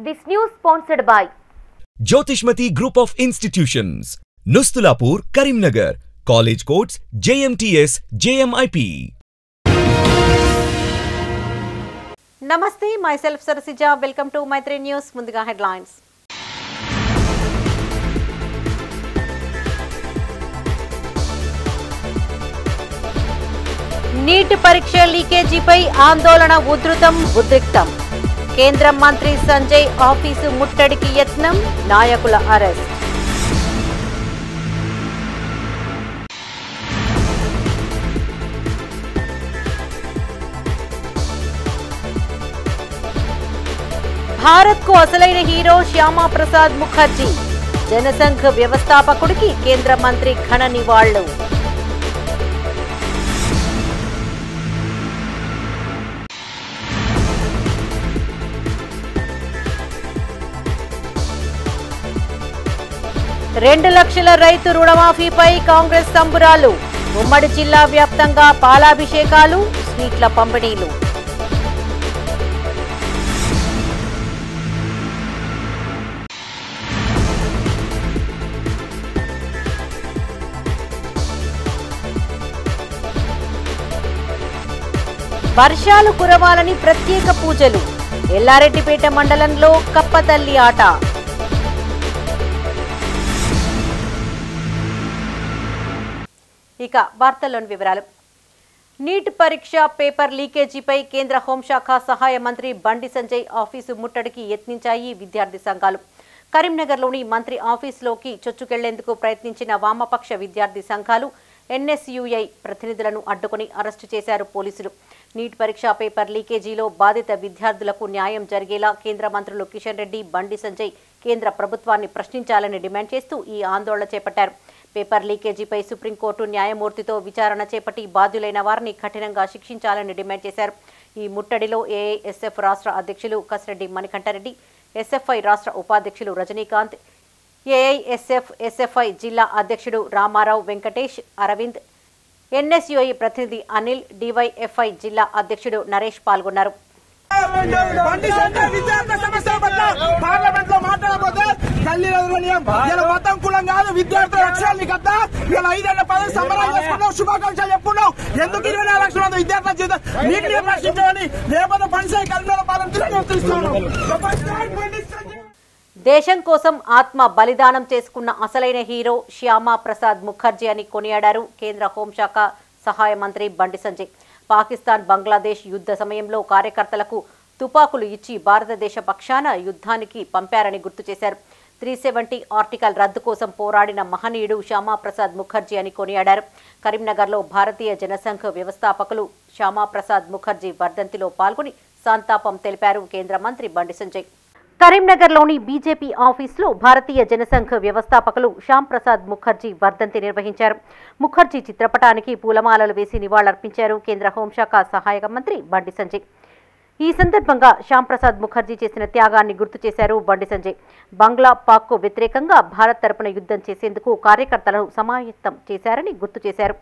This news sponsored by Jyotishmati Group of Institutions, Nustulapur, Karimnagar, College Codes, JMTS, JMIP. Namaste, myself Sarasija. Welcome to Maitri News. Mundiga headlines. NEET పరీక్ష లీకేజీపై ఆందోళన ఉధృతం. కేంద్ర మంత్రి Sanjay office ముట్టడికి యత్నం, నాయకుల అరెస్ట్. భారత్కు అసలైన హీరో శ్యామా ప్రసాద్ ముఖర్జీ. జనసంఘ్ వ్యవస్థాపకుడికి కేంద్ర మంత్రి ఘన నివాళులు. రెండు లక్షల రైతు రుణమాఫీపై కాంగ్రెస్ సంబురాలు. ఉమ్మడి జిల్లా వ్యాప్తంగా పాలాభిషేకాలు, స్వీట్ల పంపిణీలు. వర్షాలు కురవాలని ప్రత్యేక పూజలు. ఎల్లారెడ్డిపేట మండలంలో కప్పతల్లి ఆట. ఇక వార్తల్లోని వివరాలు. నీట్ పరీక్ష పేపర్ లీకేజీపై కేంద్ర హోంశాఖ సహాయ మంత్రి బండి సంజయ్ ఆఫీసు ముట్టడికి యత్నించాయి విద్యార్థి సంఘాలు. కరీంనగర్లోని మంత్రి ఆఫీసులోకి చొచ్చుకెళ్లేందుకు ప్రయత్నించిన వామపక్ష విద్యార్థి సంఘాలు ఎన్ఎస్యుఐ ప్రతినిధులను అడ్డుకుని అరెస్టు చేశారు పోలీసులు. నీట్ పరీక్ష పేపర్ లీకేజీలో బాధిత విద్యార్థులకు న్యాయం జరిగేలా కేంద్ర మంత్రులు కిషన్ రెడ్డి, బండి సంజయ్ కేంద్ర ప్రభుత్వాన్ని ప్రశ్నించాలని డిమాండ్ చేస్తూ ఈ ఆందోళన చేపట్టారు. పేపర్ లీకేజీపై సుప్రీంకోర్టు న్యాయమూర్తితో విచారణ చేపట్టి బాధ్యులైన వారిని కఠినంగా శిక్షించాలని డిమాండ్ చేశారు. ఈ ముట్టడిలో ఏఐఎస్ఎఫ్ రాష్ట్ర అధ్యక్షులు కసిరెడ్డి మణికంఠరెడ్డి, ఎస్ఎఫ్ఐ రాష్ట్ర ఉపాధ్యక్షులు రజనీకాంత్, ఏఐఎస్ఎఫ్ ఎస్ఎఫ్ఐ జిల్లా అధ్యక్షుడు రామారావు, వెంకటేష్, అరవింద్, ఎన్ఎస్యుఐ ప్రతినిధి అనిల్, డివైఎఫ్ఐ జిల్లా అధ్యక్షుడు నరేష్ పాల్గొన్నారు. దేశం కోసం ఆత్మ బలిదానం చేసుకున్న అసలైన హీరో శ్యామా ప్రసాద్ ముఖర్జీ అని కొనియాడారు కేంద్ర హోంశాఖ సహాయ మంత్రి బండి సంజయ్. పాకిస్తాన్, బంగ్లాదేశ్ యుద్ధ సమయంలో కార్యకర్తలకు తుపాకులు ఇచ్చి భారతదేశ పక్షాన యుద్ధానికి పంపారని గుర్తు చేశారు. 370 ఆర్టికల్ రద్దు కోసం పోరాడిన మహనీయుడు శ్యామా ప్రసాద్ ముఖర్జీ అని కొనియాడారు. కరీంనగర్లో భారతీయ జనసంఘ్ వ్యవస్థాపకులు శ్యామా ప్రసాద్ ముఖర్జీ వర్ధంతిలో పాల్గొని సంతాపం తెలిపారు కేంద్ర మంత్రి బండి సంజయ్. కరీంనగర్లోని బీజేపీ ఆఫీసులో భారతీయ జనసంఘ్ వ్యవస్థాపకులు శ్యామ్ ప్రసాద్ ముఖర్జీ వర్ధంతి నిర్వహించారు. ముఖర్జీ చిత్రపటానికి పూలమాలలు వేసి నివాళులర్పించారు కేంద్ర హోంశాఖ సహాయక మంత్రి బండి సంజయ్. ఈ సందర్భంగా శ్యామ్ ప్రసాద్ ముఖర్జీ చేసిన త్యాగాన్ని గుర్తు చేశారు బండి సంజయ్. బంగ్లా, పాక్కు వ్యతిరేకంగా భారత్ తరపున యుద్ధం చేసేందుకు కార్యకర్తలను సమాయత్తం చేశారని గుర్తు చేశారు.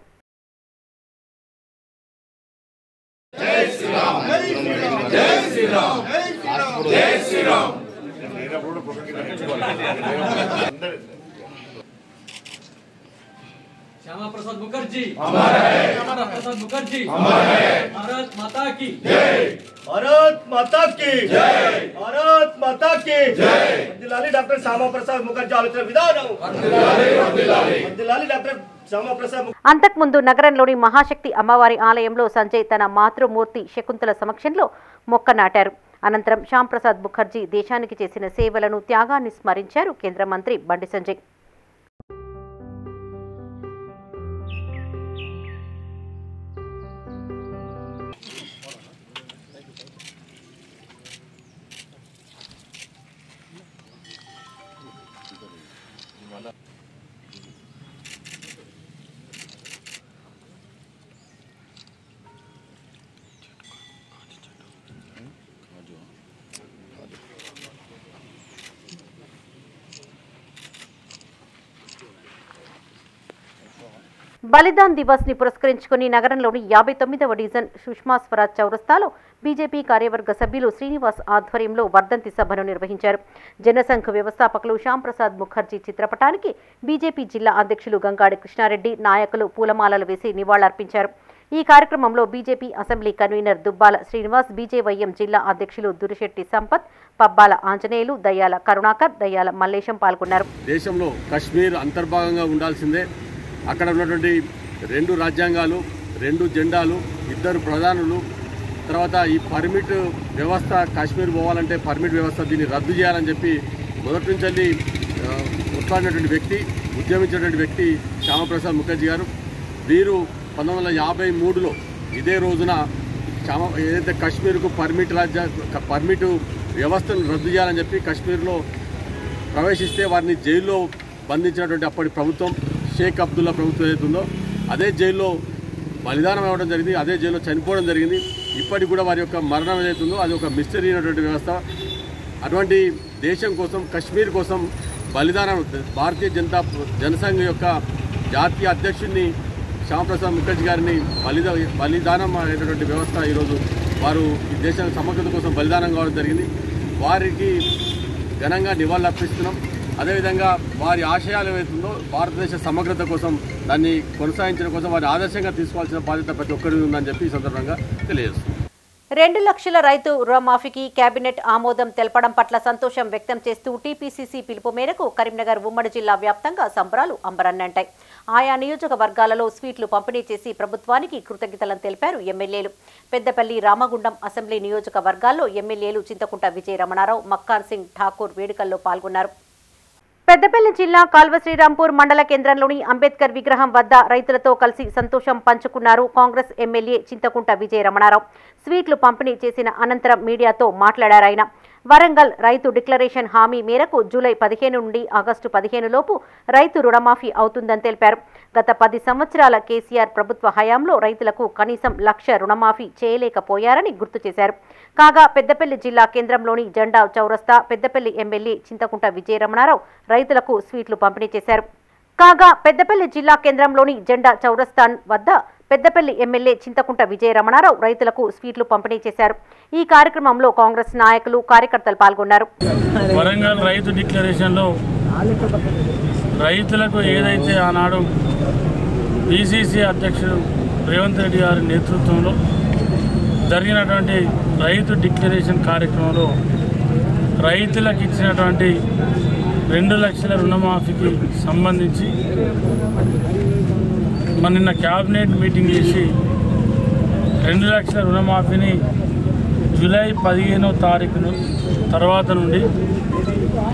श्यामा प्रसाद मुखर्जी हमारा है, श्यामा प्रसाद मुखर्जी हमारा है। भारत माता की जय, भारत माता की जय, भारत माता की जय। వందనాలి డాక్టర్ శ్యామా ప్రసాద్ ముఖర్జీ ఆలోచన విధానం. వందనాలి డాక్టర్ శ్యామా ప్రసాద్. అంతకుముందు నగరంలోని మహాశక్తి అమ్మవారి ఆలయంలో సంజయ్ తన మాతృమూర్తి శకుంతల సమక్షంలో మొక్క నాటారు. అనంతరం శ్యామ్ ప్రసాద్ ముఖర్జీ దేశానికి చేసిన సేవలను, త్యాగాన్ని స్మరించారు కేంద్ర మంత్రి బండి సంజయ్. బలిదాన్ దివస్ ని పురస్కరించుకుని నగరంలోని 59వ డివిజన్ సుష్మా స్వరాజ్ చౌరస్తాలో బీజేపీ కార్యవర్గ సభ్యులు శ్రీనివాస్ ఆధ్వర్యంలో వర్ధంతి సభను నిర్వహించారు. జనసంఘ్ వ్యవస్థాపకులు శ్యామ్ ప్రసాద్ ముఖర్జీ చిత్రపటానికి బీజేపీ జిల్లా అధ్యక్షులు గంగాడి కృష్ణారెడ్డి నాయకులు పూలమాలలు వేసి నివాళులర్పించారు. ఈ కార్యక్రమంలో BJP assembly convener Dubbala Srinivas, BJYM జిల్లా అధ్యక్షులు దురిశెట్టి సంపత్, పబ్బాల ఆంజనేయులు, దయ్యాల కరుణాకర్, దయ్యాల మల్లేశం పాల్గొన్నారు. దేశంలో కశ్మీర్ అంతర్భాగంగా ఉండాల్సిందే. అక్కడ ఉన్నటువంటి 2 రాజ్యాంగాలు, 2 జెండాలు, 2 ప్రధానులు, తర్వాత ఈ పర్మిట్ వ్యవస్థ కాశ్మీర్ పోవాలంటే పర్మిట్ వ్యవస్థ దీన్ని రద్దు చేయాలని చెప్పి మొదటి నుంచి కొట్లాడినటువంటి వ్యక్తి, ఉద్యమించినటువంటి వ్యక్తి శ్యామప్రసాద్ ముఖర్జీ గారు. వీరు 1953లో ఇదే రోజున ఏదైతే కశ్మీర్కు పర్మిట్ వ్యవస్థను రద్దు చేయాలని చెప్పి కశ్మీర్లో ప్రవేశిస్తే వారిని జైల్లో బంధించినటువంటి అప్పటి ప్రభుత్వం షేక్ అబ్దుల్లా ప్రభుత్వం ఏదైతుందో అదే జైల్లో బలిదానం అవ్వడం జరిగింది, అదే జైల్లో చనిపోవడం జరిగింది. ఇప్పటికి కూడా వారి యొక్క మరణం ఏదైతుందో అది ఒక మిస్టరీ అయినటువంటి వ్యవస్థ. అటువంటి దేశం కోసం, కశ్మీర్ కోసం బలిదానం భారతీయ జనసంఘ్ యొక్క జాతీయ అధ్యక్షుడిని శ్యామప్రసాద్ ముఖర్జీ గారిని బలిదానం అయినటువంటి వ్యవస్థ ఈరోజు వారు ఈ దేశ సమగ్రత కోసం బలిదానం కావడం జరిగింది. వారికి ఘనంగా నివాళులర్పిస్తున్నాం. అదేవిధంగా వారి ఆశయాలు ఏవైతుందో భారతదేశ సమగ్రత కోసం దాన్ని కొనసాగించడం కోసం వారి ఆదర్శంగా తీసుకోవాల్సిన బాధ్యత ప్రతి ఒక్కరి ఉందని చెప్పి ఈ సందర్భంగా తెలియజేస్తున్నాం. 2 లక్షల రైతు రుణమాఫీకి కేబినెట్ ఆమోదం తెలపడం పట్ల సంతోషం వ్యక్తం చేస్తూ టీపీసీసీ పిలుపు మేరకు కరీంనగర్ ఉమ్మడి జిల్లా వ్యాప్తంగా సంబరాలు అంబరన్నంటాయి. ఆయా నియోజకవర్గాలలో స్వీట్లు పంపిణీ చేసి ప్రభుత్వానికి కృతజ్ఞతలను తెలిపారు ఎమ్మెల్యేలు. పెద్దపల్లి, రామగుండం అసెంబ్లీ నియోజకవర్గాల్లో ఎమ్మెల్యేలు చింతకుంట విజయ రమణారావు, మక్కాన్ సింగ్ ఠాకూర్ వేడుకల్లో పాల్గొన్నారు. పెద్దపల్లి జిల్లా కాల్వ శ్రీరాంపూర్ మండల కేంద్రంలోని అంబేద్కర్ విగ్రహం వద్ద రైతులతో కలిసి సంతోషం పంచుకున్నారు కాంగ్రెస్ ఎమ్మెల్యే చింతకుంట విజయ రమణారావు. స్వీట్లు పంపిణీ చేసిన అనంతరం మీడియాతో మాట్లాడారాయన. వరంగల్ రైతు డిక్లరేషన్ హామీ మేరకు జూలై 15 నుండి ఆగస్టు 15 లోపు రైతు రుణమాఫీ అవుతుందని తెలిపారు. గత 10 సంవత్సరాల కేసీఆర్ ప్రభుత్వ హయాంలో రైతులకు కనీసం 1 లక్ష రుణమాఫీ చేయలేకపోయారని గుర్తు చేశారు. కాగా పెద్దపల్లి జిల్లా కేంద్రంలోని జెండా చౌరస్తా పెద్దపల్లి ఎమ్మెల్యే చింతకుంట విజయ రమణారావు రైతులకు స్వీట్లు పంపిణీ చేశారు. కాగా పెద్దపల్లి జిల్లా కేంద్రంలోని జెండా చౌరస్తా వద్ద పెద్దపల్లి ఎమ్మెల్యే చింతకుంట విజయ రమణారావు రైతులకు స్వీట్లు పంపిణీ చేశారు. ఈ కార్యక్రమంలో కాంగ్రెస్ నాయకులు, కార్యకర్తలు పాల్గొన్నారు. వరంగల్ రైతు డిక్లరేషన్లో రైతులకు ఏదైతే ఆనాడు పిసిసి అధ్యక్షుడు రేవంత్ రెడ్డి గారి నేతృత్వంలో జరిగినటువంటి రైతు డిక్లరేషన్ కార్యక్రమంలో రైతులకు ఇచ్చినటువంటి 2 లక్షల రుణమాఫీకి సంబంధించి నిన్న క్యాబినెట్ మీటింగ్ చేసి 2 లక్షల రుణమాఫీని జూలై 15వ తారీఖును తర్వాత నుండి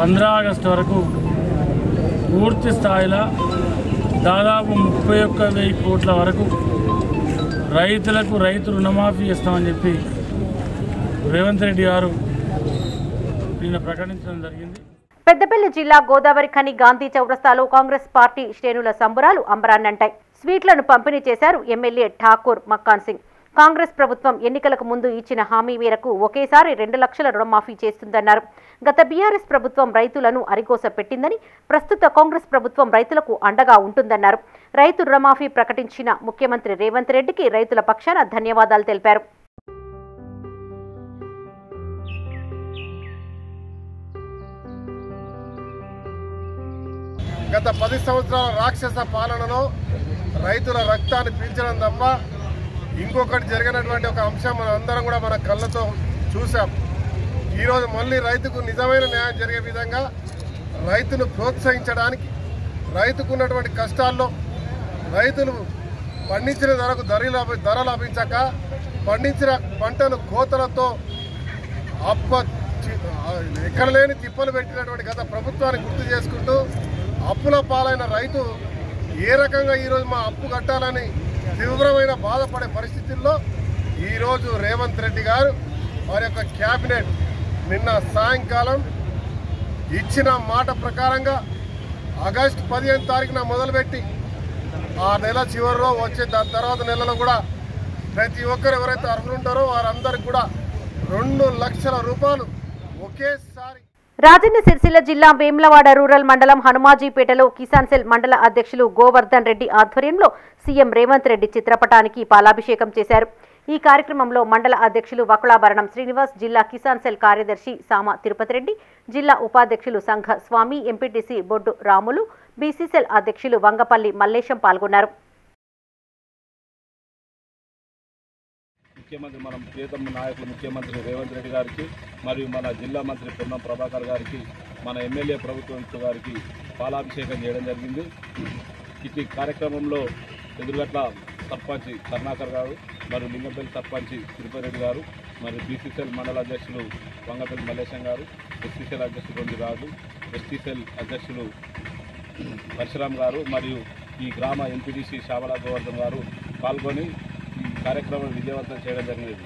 15 ఆగస్టు వరకు పూర్తి స్థాయిలో దాదాపు 31,000 కోట్ల వరకు రైతులకు రైతు రుణమాఫీ ఇస్తామని చెప్పి రేవంత్ రెడ్డి గారు నిన్న ప్రకటించడం జరిగింది. పెద్దపల్లి జిల్లా గోదావరి ఖని గాంధీ చౌరస్తాలో కాంగ్రెస్ పార్టీ శ్రేణుల సంబరాలు అంబరాన్నంటాయి. స్వీట్లను పంపిణీ చేశారు ఎమ్మెల్యే ఠాకూర్, మక్కాన్ సింగ్. కాంగ్రెస్ ప్రభుత్వం ఎన్నికలకు ముందు ఇచ్చిన హామీ మేరకు ఒకేసారి 2 లక్షల రుణమాఫీ చేస్తుందన్నారు. గత బీఆర్ఎస్ ప్రభుత్వం రైతులను అరిగోస పెట్టిందని, ప్రస్తుత కాంగ్రెస్ ప్రభుత్వం రైతులకు అండగా ఉంటుందన్నారు. రైతు రుణమాఫీ ప్రకటించిన ముఖ్యమంత్రి రేవంత్ రెడ్డికి రైతుల పక్షాన ధన్యవాదాలు తెలిపారు. గత 10 సంవత్సరాల రాక్షస పాలనలో రైతుల రక్తాన్ని పీల్చడం తప్ప ఇంకొకటి జరిగినటువంటి ఒక అంశం మనం అందరం కూడా మన కళ్ళతో చూసాం. ఈరోజు మళ్ళీ రైతుకు నిజమైన న్యాయం జరిగే విధంగా రైతును ప్రోత్సహించడానికి, రైతుకు ఉన్నటువంటి కష్టాల్లో రైతులు పండించిన ధరకు ధర లభించక పండించిన పంటను కోతలతో ఎక్కడ లేని తిప్పలు పెట్టినటువంటి గత ప్రభుత్వాన్ని గుర్తు చేసుకుంటూ అప్పుల పాలైన రైతు ఏ రకంగా ఈరోజు మా అప్పు కట్టాలని తీవ్రమైన బాధపడే పరిస్థితుల్లో ఈరోజు రేవంత్ రెడ్డి గారు వారి యొక్క క్యాబినెట్ నిన్న సాయంకాలం ఇచ్చిన మాట ప్రకారంగా ఆగస్టు 15 తారీఖున మొదలుపెట్టి ఆ నెల చివరిలో వచ్చే దాని తర్వాత నెలలో కూడా ప్రతి ఒక్కరు ఎవరైతే అర్హులు ఉంటారో వారందరికీ కూడా 2 లక్షల రూపాయలు ఒకేసారి. రాజన్న సిరిసిల్ల జిల్లా వేములవాడ రూరల్ మండలం హనుమాజీపేటలో కిసాన్ సెల్ మండల అధ్యక్షులు గోవర్ధన్ రెడ్డి ఆధ్వర్యంలో సీఎం రేవంత్ రెడ్డి చిత్రపటానికి పాలాభిషేకం చేశారు. ఈ కార్యక్రమంలో మండల అధ్యక్షులు వకుళాభరణం శ్రీనివాస్, జిల్లా కిసాన్ సెల్ కార్యదర్శి సామ తిరుపతి రెడ్డి, జిల్లా ఉపాధ్యక్షులు సంఘ స్వామి, ఎంపీటీసీ బొడ్డు రాములు, బీసీసెల్ అధ్యక్షులు వంగపల్లి మల్లేశం పాల్గొన్నారు. ముఖ్యమంత్రి మన ప్రియతమ నాయకులు ముఖ్యమంత్రి రేవంత్ రెడ్డి గారికి మరియు మన జిల్లా మంత్రి పొన్నం ప్రభాకర్ గారికి మన ఎమ్మెల్యే ప్రభుత్వం గారికి పాలాభిషేకం చేయడం జరిగింది. ఇటు కార్యక్రమంలో ఎదురుగట్ల సర్పంచ్ కరుణాకర్ గారు మరియు లింగంపల్లి సర్పంచ్ తిరుపతి రెడ్డి గారు మరియు బీసీసీఎల్ మండల అధ్యక్షులు వంగపల్లి మల్లేశం గారు, ఎస్సీసీఎల్ అధ్యక్షులు రొండి రాజు, ఎస్టీసీఎల్ అధ్యక్షులు పరశురామ్ గారు మరియు ఈ గ్రామ ఎంపీటీసీ శ్యామలా గోవర్ధన్ గారు పాల్గొని ఈ కార్యక్రమం విజయవంతం చేయడం జరిగింది.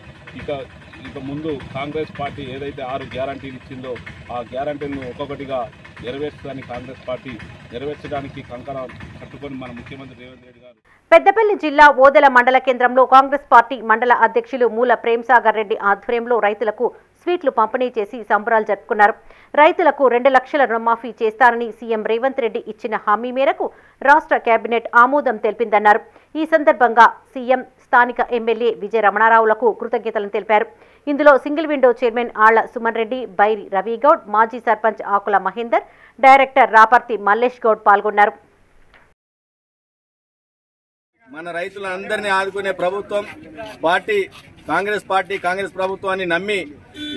ఇక ముందు కాంగ్రెస్ పార్టీ ఏదైతే 6 గ్యారంటీలు ఇచ్చిందో ఆ గ్యారంటీలను ఒక్కొక్కటిగా నెరవేర్చడానికి కాంగ్రెస్ పార్టీ నెరవేర్చడానికి కంకణం కట్టుకొని మన ముఖ్యమంత్రి రేవంత్ రెడ్డి గారు పెద్దపల్లి జిల్లా ఓదెల మండల కేంద్రంలో కాంగ్రెస్ పార్టీ మండల అధ్యక్షులు మూల ప్రేమ్సాగర్ రెడ్డి ఆధ్వర్యంలో రైతులకు స్వీట్లు పంపిణీ చేసి సంబరాలు జరుపుకున్నారు. రైతులకు 2 లక్షల రుణమాఫీ చేస్తారని సీఎం రేవంత్ రెడ్డి ఇచ్చిన హామీ మేరకు రాష్ట్ర కేబినెట్ ఆమోదం తెలిపిందన్నారు. ఈ సందర్భంగా సీఎం స్థానిక ఎమ్మెల్యే విజయ రమణారావులకు కృతజ్ఞతలను తెలిపారు. ఇందులో సింగిల్ విండో చైర్మన్ ఆళ్ల సుమన్ రెడ్డి, బైరి రవిగౌడ్, మాజీ సర్పంచ్ ఆకుల మహేందర్, డైరెక్టర్ రాపర్తి మల్లేష్ గౌడ్ పాల్గొన్నారు. మన రైతులందరినీ ఆదుకునే ప్రభుత్వం కాంగ్రెస్ ప్రభుత్వాన్ని నమ్మి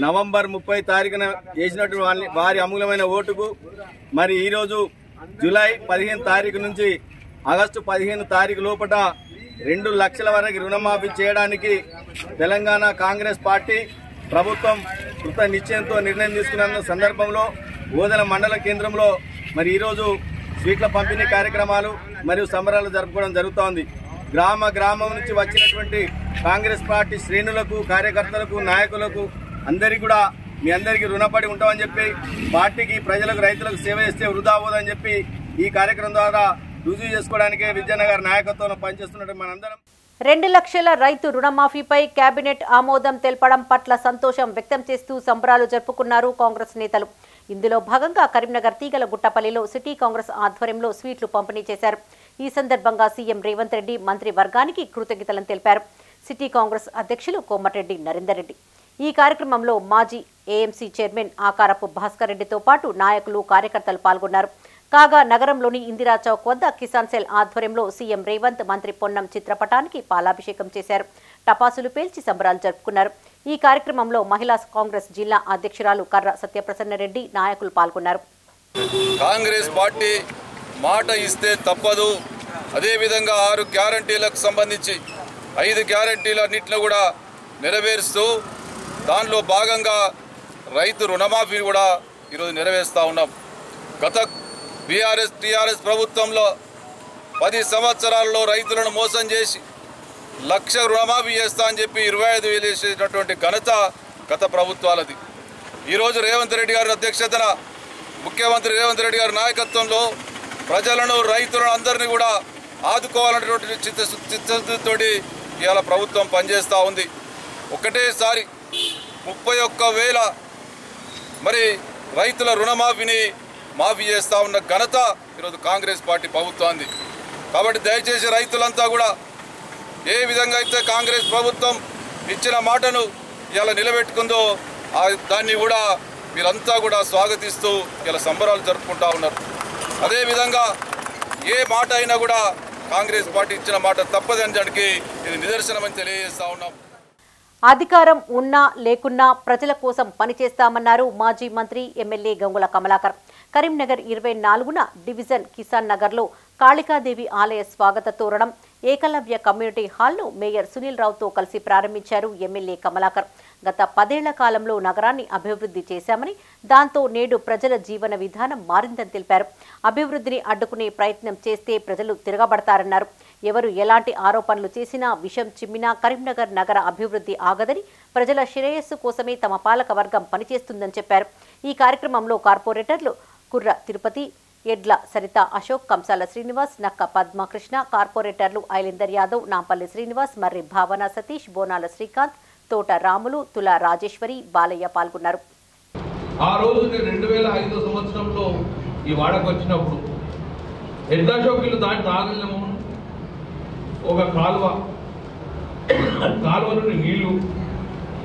నవంబర్ 30 తారీఖున చేసినట్టు వారి అమూల్యమైన ఓటుకు మరి ఈరోజు జూలై 15 తారీఖు నుంచి ఆగస్టు 15 తారీఖు లోపల 2 లక్షల వరకు రుణమాఫీ చేయడానికి తెలంగాణ కాంగ్రెస్ పార్టీ ప్రభుత్వం కృత నిశ్చయంతో నిర్ణయం తీసుకున్న సందర్భంలో ఓదెల మండల కేంద్రంలో మరి ఈరోజు స్వీట్ల పంపిణీ కార్యక్రమాలు మరియు సంబరాలు జరుపుకోవడం జరుగుతోంది. గ్రామం నుంచి వచ్చినటువంటి కాంగ్రెస్ పార్టీ శ్రేణులకు, కార్యకర్తలకు, నాయకులకు అందరికీ కూడా మీ అందరికీ రుణపడి ఉంటామని చెప్పి పార్టీకి, ప్రజలకు, రైతులకు సేవ చేస్తే వృధా అవ్వదని చెప్పి ఈ కార్యక్రమం ద్వారా రుజువు చేసుకోవడానికే విజయనగర్ నాయకత్వంలో పనిచేస్తున్నట్టు మనందరం 2 లక్షల రైతు రుణమాఫీపై కేబినెట్ ఆమోదం తెలపడం పట్ల సంతోషం వ్యక్తం చేస్తూ సంబరాలు జరుపుకున్నారు కాంగ్రెస్ నేతలు. ఇందులో భాగంగా కరీంనగర్ తీగల గుట్టపల్లిలో సిటీ కాంగ్రెస్ ఆధ్వర్యంలో స్వీట్లు పంపిణీ చేశారు. ఈ సందర్భంగా సీఎం రేవంత్ రెడ్డి మంత్రి వర్గానికి కృతజ్ఞతలను తెలిపారు. సిటీ కాంగ్రెస్ అధ్యక్షులు కోమటిరెడ్డి నరేందర్ రెడ్డి. ఈ కార్యక్రమంలో మాజీ ఏఎంసీ చైర్మన్ ఆకారపు భాస్కర్ రెడ్డితో పాటు నాయకులు, కార్యకర్తలు పాల్గొన్నారు. కాగా నగరంలోని ఇందిరా చౌక్ వద్ద కిసాన్ సెల్ ఆధ్వర్యంలో సీఎం రేవంత్, మంత్రి పొన్నం చిత్రపటానికి పాలాభిషేకం చేశారు. టపాసులు పేల్చి సంబరాలు జరుపుకున్నారు. ఈ కార్యక్రమంలో మహిళా కాంగ్రెస్ జిల్లా అధ్యక్షురాలు కర్ర సత్యప్రసన్న రెడ్డి, నాయకులు పాల్గొన్నారు. కాంగ్రెస్ పార్టీ మాట ఇస్తే తప్పదు. అదేవిధంగా 6 గ్యారంటీలకు సంబంధించి 5 గ్యారంటీలన్నింటినీ కూడా నెరవేరుస్తూ దానిలో భాగంగా రైతు రుణమాఫీ కూడా ఈరోజు నెరవేరుస్తూ ఉన్నాం. గత టీఆర్ఎస్ ప్రభుత్వంలో 10 సంవత్సరాల్లో రైతులను మోసం చేసి 1 లక్ష రుణమాఫీ చేస్తా అని చెప్పి 25,000 వేసేటటువంటి ఘనత గత ప్రభుత్వాలది. ఈరోజు రేవంత్ రెడ్డి గారి అధ్యక్షతన ముఖ్యమంత్రి రేవంత్ రెడ్డి గారి నాయకత్వంలో ప్రజలను, రైతులను అందరినీ కూడా ఆదుకోవాలనేటువంటి చిత్తశుద్ధితోటి ఇవాళ ప్రభుత్వం పనిచేస్తూ ఉంది. ఒకటేసారి 31,000 మరి రైతుల రుణమాఫీని మాఫీ చేస్తూ ఉన్న ఘనత ఈరోజు కాంగ్రెస్ పార్టీ ప్రభుత్వాన్ని. కాబట్టి దయచేసి రైతులంతా కూడా ఏ విధంగా అయితే కాంగ్రెస్ ప్రభుత్వం ఇచ్చిన మాటను ఇలా నిలబెట్టుకుందో దాన్ని కూడా మీరంతా కూడా స్వాగతిస్తూ ఇలా సంబరాలు జరుపుకుంటూ ఉన్నారు. అదేవిధంగా ఏ మాట అయినా కూడా కాంగ్రెస్ పార్టీ ఇచ్చిన మాట తప్పదని దానికి ఇది నిదర్శనమని తెలియజేస్తూ ఉన్నాం. అధికారం ఉన్నా లేకున్నా ప్రజల కోసం పనిచేస్తామన్నారు మాజీ మంత్రి, ఎమ్మెల్యే గంగుల కమలాకర్. కరీంనగర్ 24న డివిజన్ కిసాన్ నగర్లో కాళికాదేవి ఆలయ స్వాగత తోరణం ఏకలవ్య కమ్యూనిటీ హాల్ను మేయర్ సునీల్ రావుతో కలిసి ప్రారంభించారు ఎమ్మెల్యే కమలాకర్. గత 10 ఏళ్ల కాలంలో నగరాన్ని అభివృద్ధి చేశామని, దాంతో నేడు ప్రజల జీవన విధానం మారిందని తెలిపారు. అభివృద్ధిని అడ్డుకునే ప్రయత్నం చేస్తే ప్రజలు తిరగబడతారన్నారు. ఎవరు ఎలాంటి ఆరోపణలు చేసినా, విషం చిమ్మినా కరీంనగర్ నగర అభివృద్ధి ఆగదని, ప్రజల శ్రేయస్సు కోసమే తమ పాలక వర్గం పనిచేస్తుందని చెప్పారు. ఈ కార్యక్రమంలో కార్పొరేటర్లు కుర్ర తిరుపతి, ఎడ్ల సరిత అశోక్, కంసాల శ్రీనివాస్, నక్క పద్మకృష్ణ, కార్పొరేటర్లు ఐలిందర్ యాదవ్, నాంపల్లి శ్రీనివాస్, మర్రి భావన సతీష్, బోనాల శ్రీకాంత్, తోట రాములు, తుల రాజేశ్వరి, బాలయ్య పాల్గొన్నారు. ఆ రోజు నేను 2005 సంవత్సరంలో ఈ వాడకు వచ్చినప్పుడు ఎడ్ల చౌకీలు దాటి రాగలేము. ఒక కాలువ నుండి నీళ్లు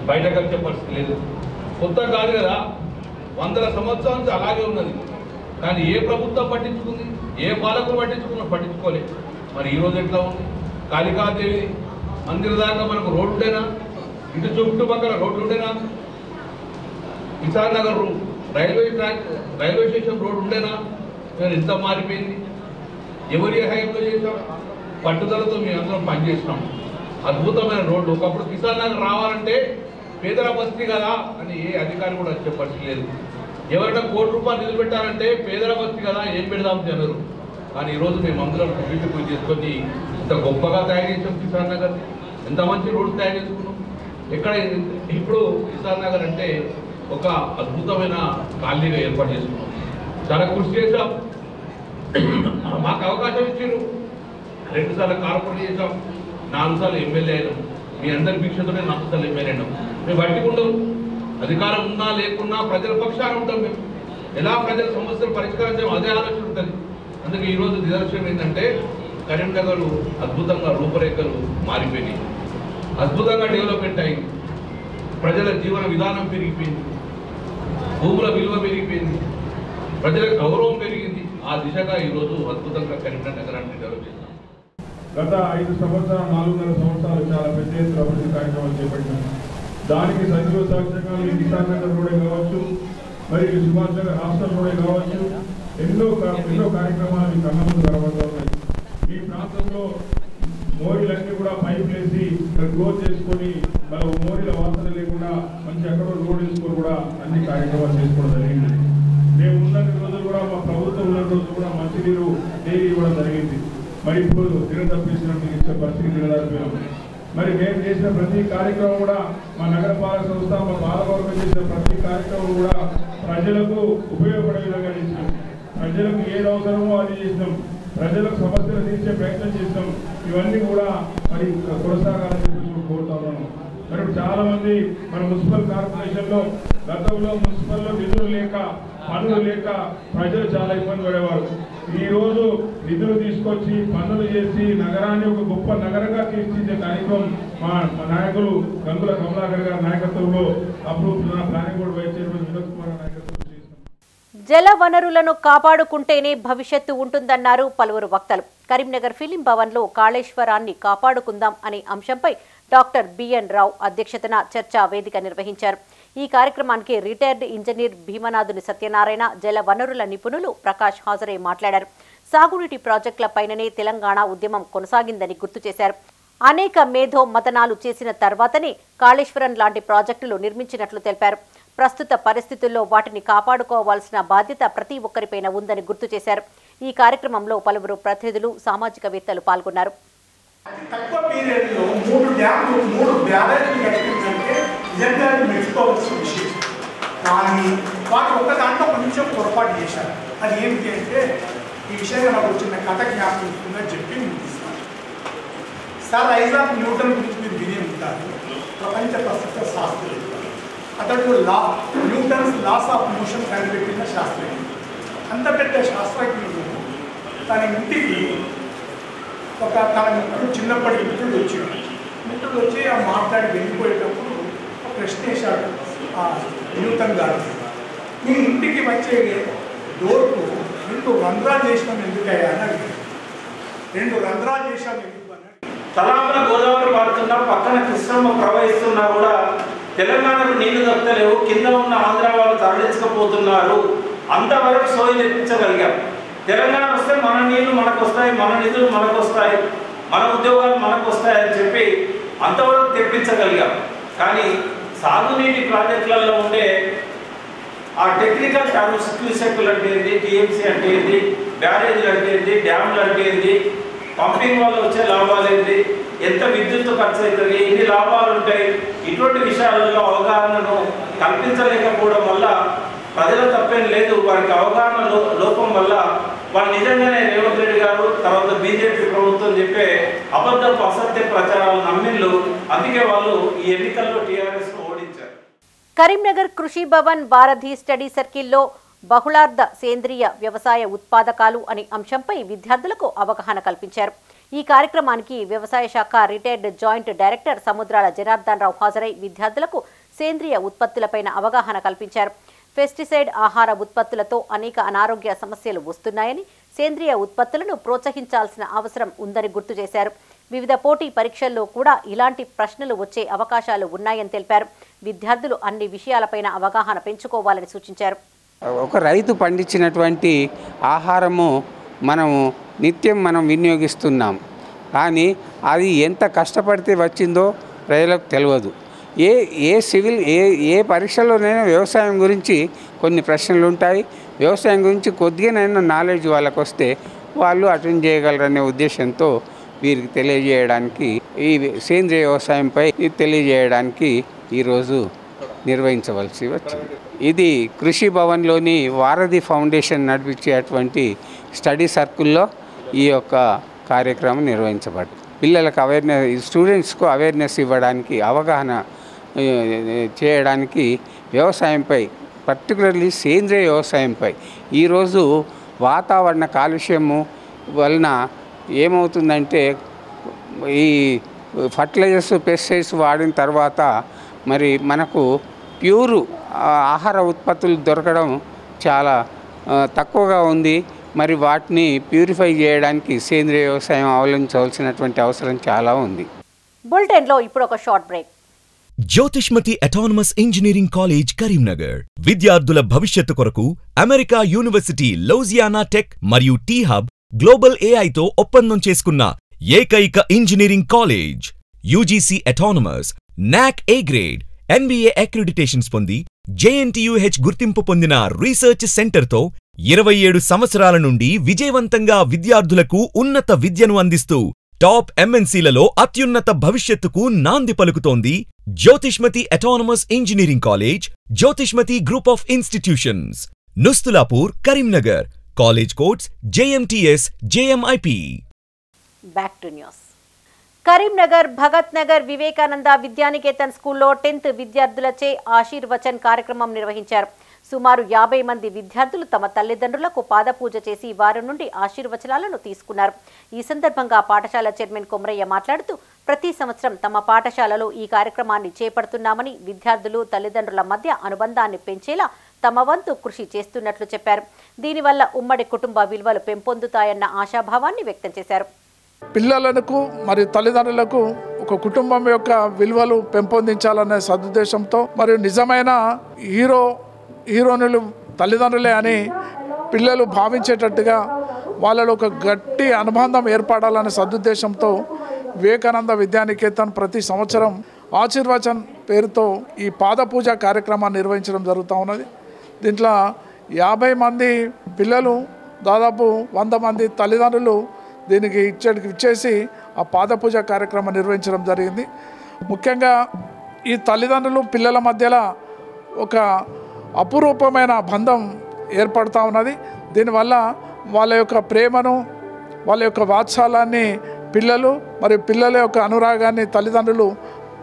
బయటకు వచ్చే పరిస్థితి లేదు. కొత్త కాదు కదా, 100 సంవత్సరాల నుంచి అలాగే ఉన్నది. కానీ ఏ ప్రభుత్వం పట్టించుకుంది, ఏ పాలకులు పట్టించుకోలేదు. మరి ఈరోజు ఎట్లా ఉంది? కాళికాదేవి మందిర దాకా మనకు రోడ్డు ఉండేనా? ఇటు చుట్టుపక్కల రోడ్లు ఉండేనా? Kisan Nagar railway station road ఉండేనా? నేను ఎంత మారిపోయింది. ఎవరి హయాంలో చేసాం? పట్టుదలతో మేము అందరం పనిచేసినాం. అద్భుతమైన రోడ్డు. ఒకప్పుడు కిసాన్ నగర్ రావాలంటే పేదల బస్తీ కదా అని ఏ అధికారి కూడా వచ్చే పరిస్థితి లేదు. ఎవరైనా ₹1 కోటి నిధులు పెట్టాలంటే పేదల బస్తీ కదా, ఏం పెడదాం జనరు. కానీ ఈరోజు మేము అందరం కృషి చేసుకొని ఇంత గొప్పగా తయారు చేసాం కిసాన్ నగర్. ఎంత మంచి రోడ్డు తయారు చేసుకున్నాం. ఎక్కడ ఇప్పుడు కిసాన్ నగర్ అంటే ఒక అద్భుతమైన కాలనీగా ఏర్పాటు చేసుకున్నాం. చాలా కృషి చేశాం. మాకు అవకాశం ఇచ్చారు. 2 సార్లు కార్పొరేట్ చేసాం, 4 సార్లు ఎమ్మెల్యే అయినాం. మీ అందరి భిక్షతోనే 4 సార్లు ఎమ్మెల్యే అయినాం. మేము బయటకుంటాం. అధికారం ఉన్నా లేకున్నా ప్రజల పక్షాన ఉంటాం. మేము ఎలా ప్రజల సమస్యలు పరిష్కరించాం అదే ఆలోచన ఉంటుంది. అందుకే ఈరోజు నిదర్శనం ఏంటంటే కరీంనగర్ అద్భుతంగా రూపురేఖలు మారిపోయినాయి. అద్భుతంగా డెవలప్మెంట్ అయింది. ప్రజల జీవన విధానం పెరిగిపోయింది. భూముల విలువ పెరిగిపోయింది. ప్రజల గౌరవం పెరిగింది. ఆ దిశగా ఈరోజు అద్భుతంగా కరీంనగర్ నగరాన్ని డెవలప్ చేస్తాం. గత 5 సంవత్సరాలు 4.5 సంవత్సరాలు చాలా పెద్ద ఎత్తున అభివృద్ధి కార్యక్రమాలు చేపట్టినాం. దానికి సజీవ సాక్ష్యంగా ఈ కిసాన్ నగర్ రోడే కావచ్చు, మరియు సుభాష్ నగర్ హాస్టల్ రోడే కావచ్చు, ఎన్నో కార్యక్రమాలు ఈ కళ్ళ ముందు కనబడుతూ ఉన్నాయి. ఈ ప్రాంతంలో మోరీలన్నీ కూడా పైప్ వేసి గ్రోత్ చేసుకొని మన మోరీల వాసన లేకుండా మంచి ఎక్కడో రోడ్ వేసుకొని కూడా అన్ని కార్యక్రమాలు చేసుకోవడం జరిగింది. మేము ఉన్న రోజులు కూడా మా ప్రభుత్వం ఉన్న రోజులు కూడా మంచినీరు డైలీ ఇవ్వడం జరిగింది. మరి ఇప్పుడు దినదప్పించినట్టు ఇచ్చే పరిస్థితి దిగదారిపోయాం. మరి మేము చేసిన ప్రతి కార్యక్రమం కూడా మా నగరపాలక సంస్థ మా పాలకవర్గం చేసిన ప్రతి కార్యక్రమం కూడా ప్రజలకు ఉపయోగపడే విధంగా చేసినాం. ప్రజలకు ఏది అవసరమో అది చేసినాం. ప్రజలకు సమస్యలు తీర్చే ప్రయత్నం చేసినాం. ఇవన్నీ కూడా మరి కొనసాగాలని చెప్పి కోరుతా ఉన్నాను. మరి చాలా మంది మన మున్సిపల్ కార్పొరేషన్లో గతంలో మున్సిపల్లో నిధులు లేక పనులు లేక ప్రజలు చాలా ఇబ్బంది పడేవారు. ఈ రోజు నిధులు తీసుకొచ్చి పనులు చేసి నగరాన్ని ఒక గొప్ప నగరంగా తీర్చిదిద్దే కార్యక్రమం మా నాయకులు గంగుల కమలాకర్ గారి నాయకత్వంలో అప్పుడు planning board vice chairman Vinod Kumar నాయకత్వంలో జల వనరులను కాపాడుకుంటేనే భవిష్యత్తు ఉంటుందన్నారు పలువురు వక్తలు. కరీంనగర్ ఫిలిం భవన్లో కాళేశ్వరాన్ని కాపాడుకుందాం అనే అంశంపై డాక్టర్ బిఎన్ రావు అధ్యక్షతన చర్చా వేదిక నిర్వహించారు. ఈ కార్యక్రమానికి రిటైర్డ్ ఇంజనీర్ భీమనాథుని సత్యనారాయణ, జల వనరుల నిపుణులు ప్రకాష్ హాజరై మాట్లాడారు. సాగునీటి ప్రాజెక్టులపైననే తెలంగాణ ఉద్యమం కొనసాగిందని గుర్తు చేశారు. అనేక మేధో మతనాలు చేసిన తర్వాతనే కాళేశ్వరం లాంటి ప్రాజెక్టులు నిర్మించినట్లు తెలిపారు. ప్రస్తుత పరిస్థితుల్లో వాటిని కాపాడుకోవాల్సిన బాధ్యత ప్రతి ఒక్కరిపైన ఉందని గుర్తు చేశారు. ఈ కార్యక్రమంలో పలువురు ప్రతినిధులు, సామాజికవేత్తలు పాల్గొన్నారు. తక్కువ పీరియడ్లో 3 డ్యామ్లు 3 బ్యారేజ్లు కట్టిందంటే నిజంగా మెచ్చుకోవాల్సిన విషయం. కానీ వాటి ఒక్క దాంట్లో కొంచెం పొరపాటు చేశారు. అది ఏమిటి అంటే ఈ విషయంగా నాకు వచ్చిన కథ జ్ఞాపకం చెప్పి ముగిస్తాను. సార్ ఐజాక్ న్యూటన్ గురించి మీరు వినే ఉంటారు. ప్రపంచ ప్రసిద్ధ శాస్త్రవేత్త. అతడు న్యూటన్స్ లాస్ ఆఫ్ మోషన్ కనిపెట్టిన శాస్త్రజ్ఞుడు. అంత పెద్ద శాస్త్రజ్ఞుడు తన ఇంటికి తన మిత్రుడు చిన్నప్పటి మిత్రుడు వచ్చి ఆ మాట్లాడి వెళ్ళిపోయేటప్పుడు ఒక ప్రశ్న వేశాడు న్యూటన్ గారు. మీ ఇంటికి వచ్చే డోర్కు 2 రంధ్రాలు చేసినాం ఎందుకయ్యా అని అడిగాడు. 2 రంధ్రాలు చేసాం ఎందుకు అని. తలాపుల గోదావరి వాడుతున్నా, పక్కన కృష్ణమ్మ ప్రవహిస్తున్నా కూడా తెలంగాణకు నీళ్లు దొరకలేవు, కింద ఉన్న ఆంధ్ర వాళ్ళు తరలించకపోతున్నారు. అంతవరకు సోయి తెప్పించగలిగాం. తెలంగాణ వస్తే మన నీళ్లు మనకు వస్తాయి, మన నిధులు మనకు వస్తాయి, మన ఉద్యోగాలు మనకు వస్తాయని చెప్పి అంతవరకు తెప్పించగలిగాం. కానీ సాగునీటి ప్రాజెక్టులలో ఉండే ఆ టెక్నికల్ టర్మ్స్, క్యూసెక్లు అంటే ఏంటి, టీఎంసీ అంటే ఏంటి, బ్యారేజీలు అంటే ఏంటి, డ్యామ్లు అంటే ఏంటి, పంపింగ్ వల్ల వచ్చే లాభాలు ఏంటి, ఎంత విద్యుత్ ఖర్చు అవుతుంది, ఎన్ని లాభాలు ఉంటాయి, ఇటువంటి విషయాలలో అవగాహనను కల్పించలేకపోవడం వల్ల ప్రజల తప్పేం లేదు. వారికి అవగాహన లోపం వల్ల వాళ్ళు నిజంగానే రేవంత్ రెడ్డి గారు తర్వాత బీజేపీ ప్రభుత్వం చెప్పే అబద్ధపు అసత్య ప్రచారాలు నమ్మిళ్ళు. అందుకే వాళ్ళు ఈ ఎన్నికల్లో టీఆర్ఎస్ ఓడించారు. కరీంనగర్ కృషి భవన్ భారతి స్టడీ సర్కిల్లో బహుళార్థ సేంద్రియ వ్యవసాయ ఉత్పాదకాలు అనే అంశంపై విద్యార్థులకు అవగాహన కల్పించారు. ఈ కార్యక్రమానికి వ్యవసాయ శాఖ రిటైర్డ్ జాయింట్ డైరెక్టర్ సముద్రాల జనార్దన్ రావు హాజరై విద్యార్థులకు సేంద్రియ ఉత్పత్తులపైన అవగాహన కల్పించారు. పెస్టిసైడ్ ఆహార ఉత్పత్తులతో అనేక అనారోగ్య సమస్యలు వస్తున్నాయని, సేంద్రియ ఉత్పత్తులను ప్రోత్సహించాల్సిన అవసరం ఉందని గుర్తు చేశారు. వివిధ పోటీ పరీక్షల్లో కూడా ఇలాంటి ప్రశ్నలు వచ్చే అవకాశాలు ఉన్నాయని తెలిపారు. విద్యార్థులు అన్ని విషయాలపైన అవగాహన పెంచుకోవాలని సూచించారు. ఒక రైతు పండించినటువంటి ఆహారము నిత్యం మనం వినియోగిస్తున్నాం, కానీ అది ఎంత కష్టపడితే వచ్చిందో ప్రజలకు తెలియదు. ఏ పరీక్షలోనైనా వ్యవసాయం గురించి కొన్ని ప్రశ్నలు ఉంటాయి. వ్యవసాయం గురించి కొద్దిగానైనా నాలెడ్జ్ వాళ్ళకు వస్తే వాళ్ళు అటెండ్ చేయగలరనే ఉద్దేశంతో వీరికి తెలియజేయడానికి, ఈ సేంద్రియ వ్యవసాయంపై తెలియజేయడానికి ఈరోజు నిర్వహించవలసి వచ్చింది. ఇది కృషి భవన్లోని వారధి ఫౌండేషన్ నడిపించేటువంటి స్టడీ సర్కిల్లో ఈ యొక్క కార్యక్రమం నిర్వహించబడింది. పిల్లలకు స్టూడెంట్స్కు అవేర్నెస్ ఇవ్వడానికి, అవగాహన చేయడానికి వ్యవసాయంపై, పర్టికులర్లీ సేంద్రియ వ్యవసాయంపై. ఈరోజు వాతావరణ కాలుష్యము వలన ఏమవుతుందంటే, ఈ ఫర్టిలైజర్స్ పెస్టిసైడ్స్ వాడిన తర్వాత మరి మనకు ప్యూరు ఆహార ఉత్పత్తులు దొరకడం చాలా తక్కువగా ఉంది. మరి వాటిని ప్యూరిఫై చేయడానికి సేంద్రియ వ్యవసాయం అవలంబించవలసినటువంటి అవసరం చాలా ఉంది. బులెటిన్లో ఇప్పుడు ఒక short break. Jyothishmathi autonomous engineering college Karimnagar విద్యార్థుల భవిష్యత్తు కొరకు అమెరికా యూనివర్సిటీ లౌజియానా టెక్ మరియు టీ హబ్ గ్లోబల్ ఏఐతో ఒప్పందం చేసుకున్న ఏకైక ఇంజనీరింగ్ కాలేజ్. యూజీసీ అటానమస్, నాక్ ఏ గ్రేడ్, NBA అక్రిడిటేషన్స్ పొంది JNTUH గుర్తింపు పొందిన రీసెర్చ్ సెంటర్తో 27 సంవత్సరాల నుండి విజయవంతంగా విద్యార్థులకు ఉన్నత విద్యను అందిస్తూ టాప్ MNCలలో అత్యున్నత భవిష్యత్తుకు నాంది పలుకుతోంది Jyothishmathi autonomous engineering college, Jyothishmathi group of institutions, Nustulapur, Karimnagar. College codes JMTS, JMIP. Back to news. Karimnagar Bhagat Nagar Vivekananda Vidyanikethan స్కూల్లో 10th విద్యార్థులచే ఆశీర్వచన్ కార్యక్రమం నిర్వహించారు. సుమారు 50 మంది విద్యార్థులు తమ తల్లిదండ్రులకు పాదపూజ చేసి వారి నుండి ఆశీర్వచనాలను తీసుకున్నారు. ఈ సందర్భంగా పాఠశాల చైర్మన్ కొమరయ్య మాట్లాడుతూ, ప్రతి సంవత్సరం తమ పాఠశాలలో ఈ కార్యక్రమాన్ని చేపడుతున్నామని, విద్యార్థులు తల్లిదండ్రుల మధ్య అనుబంధాన్ని పెంచేలా తమ వంతు కృషి చేస్తున్నట్లు చెప్పారు. దీనివల్ల ఉమ్మడి కుటుంబ విలువలు పెంపొందుతాయన్న ఆశాభావాన్ని వ్యక్తం చేశారు. పిల్లలకు మరియు తల్లిదండ్రులకు ఒక కుటుంబం యొక్క విలువలు పెంపొందించాలనే సదుద్దేశంతో, మరియు నిజమైన హీరోయిన్లు తల్లిదండ్రులే అని పిల్లలు భావించేటట్టుగా వాళ్ళలో ఒక గట్టి అనుబంధం ఏర్పడాలనే సదుద్దేశంతో వివేకానంద విద్యానికేతన్ ప్రతి సంవత్సరం ఆశీర్వచన్ పేరుతో ఈ పాదపూజ కార్యక్రమాన్ని నిర్వహించడం జరుగుతూ ఉన్నది. దీంట్లో 50 మంది పిల్లలు, దాదాపు 100 మంది తల్లిదండ్రులు దీనికి ఇచ్చేసి ఆ పాదపూజ కార్యక్రమం నిర్వహించడం జరిగింది. ముఖ్యంగా ఈ తల్లిదండ్రులు పిల్లల మధ్యలో ఒక అపురూపమైన బంధం ఏర్పడుతూ ఉన్నది. దీనివల్ల వాళ్ళ యొక్క ప్రేమను, వాళ్ళ యొక్క వాత్సల్యాన్ని పిల్లలు మరియు పిల్లల యొక్క అనురాగాన్ని తల్లిదండ్రులు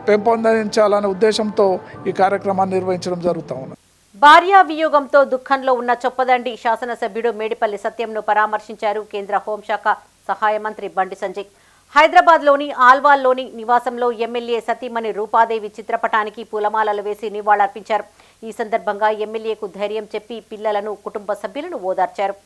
పెంపొందించాలనే ఉద్దేశంతో ఈ కార్యక్రమాన్ని నిర్వహించడం జరుగుతూ ఉన్నది. భార్యా వియోగంతో దుఃఖంలో ఉన్న చొప్పదండి శాసనసభ్యుడు మేడిపల్లి సత్యంను పరామర్శించారు కేంద్ర హోంశాఖ సహాయ మంత్రి బండి సంజయ్. హైదరాబాద్లోని ఆల్వాల్లోని నివాసంలో ఎమ్మెల్యే సతీమణి రూపాదేవి చిత్రపటానికి పూలమాలలు వేసి నివాళులర్పించారు. ఈ సందర్భంగా ఎమ్మెల్యేకు ధైర్యం చెప్పి పిల్లలను, కుటుంబ సభ్యులను ఓదార్చారు.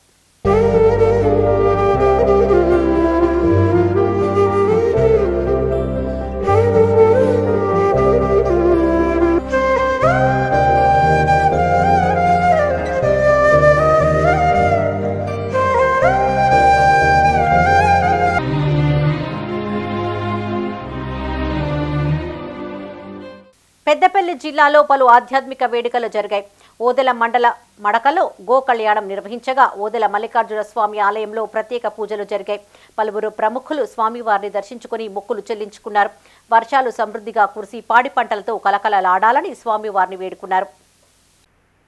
పెద్దపల్లి జిల్లాలో పలు ఆధ్యాత్మిక వేడుకలు జరిగాయి. ఓదెల మండల మడకలో గో కళ్యాణం నిర్వహించగా ఓదెల మల్లికార్జున స్వామి ఆలయంలో ప్రత్యేక పూజలు జరిగాయి. పలువురు ప్రముఖులు స్వామివారిని దర్శించుకుని మొక్కులు చెల్లించుకున్నారు. వర్షాలు సమృద్ధిగా కురిసి పాడి పంటలతో కలకలలాడాలని స్వామివారిని వేడుకున్నారు.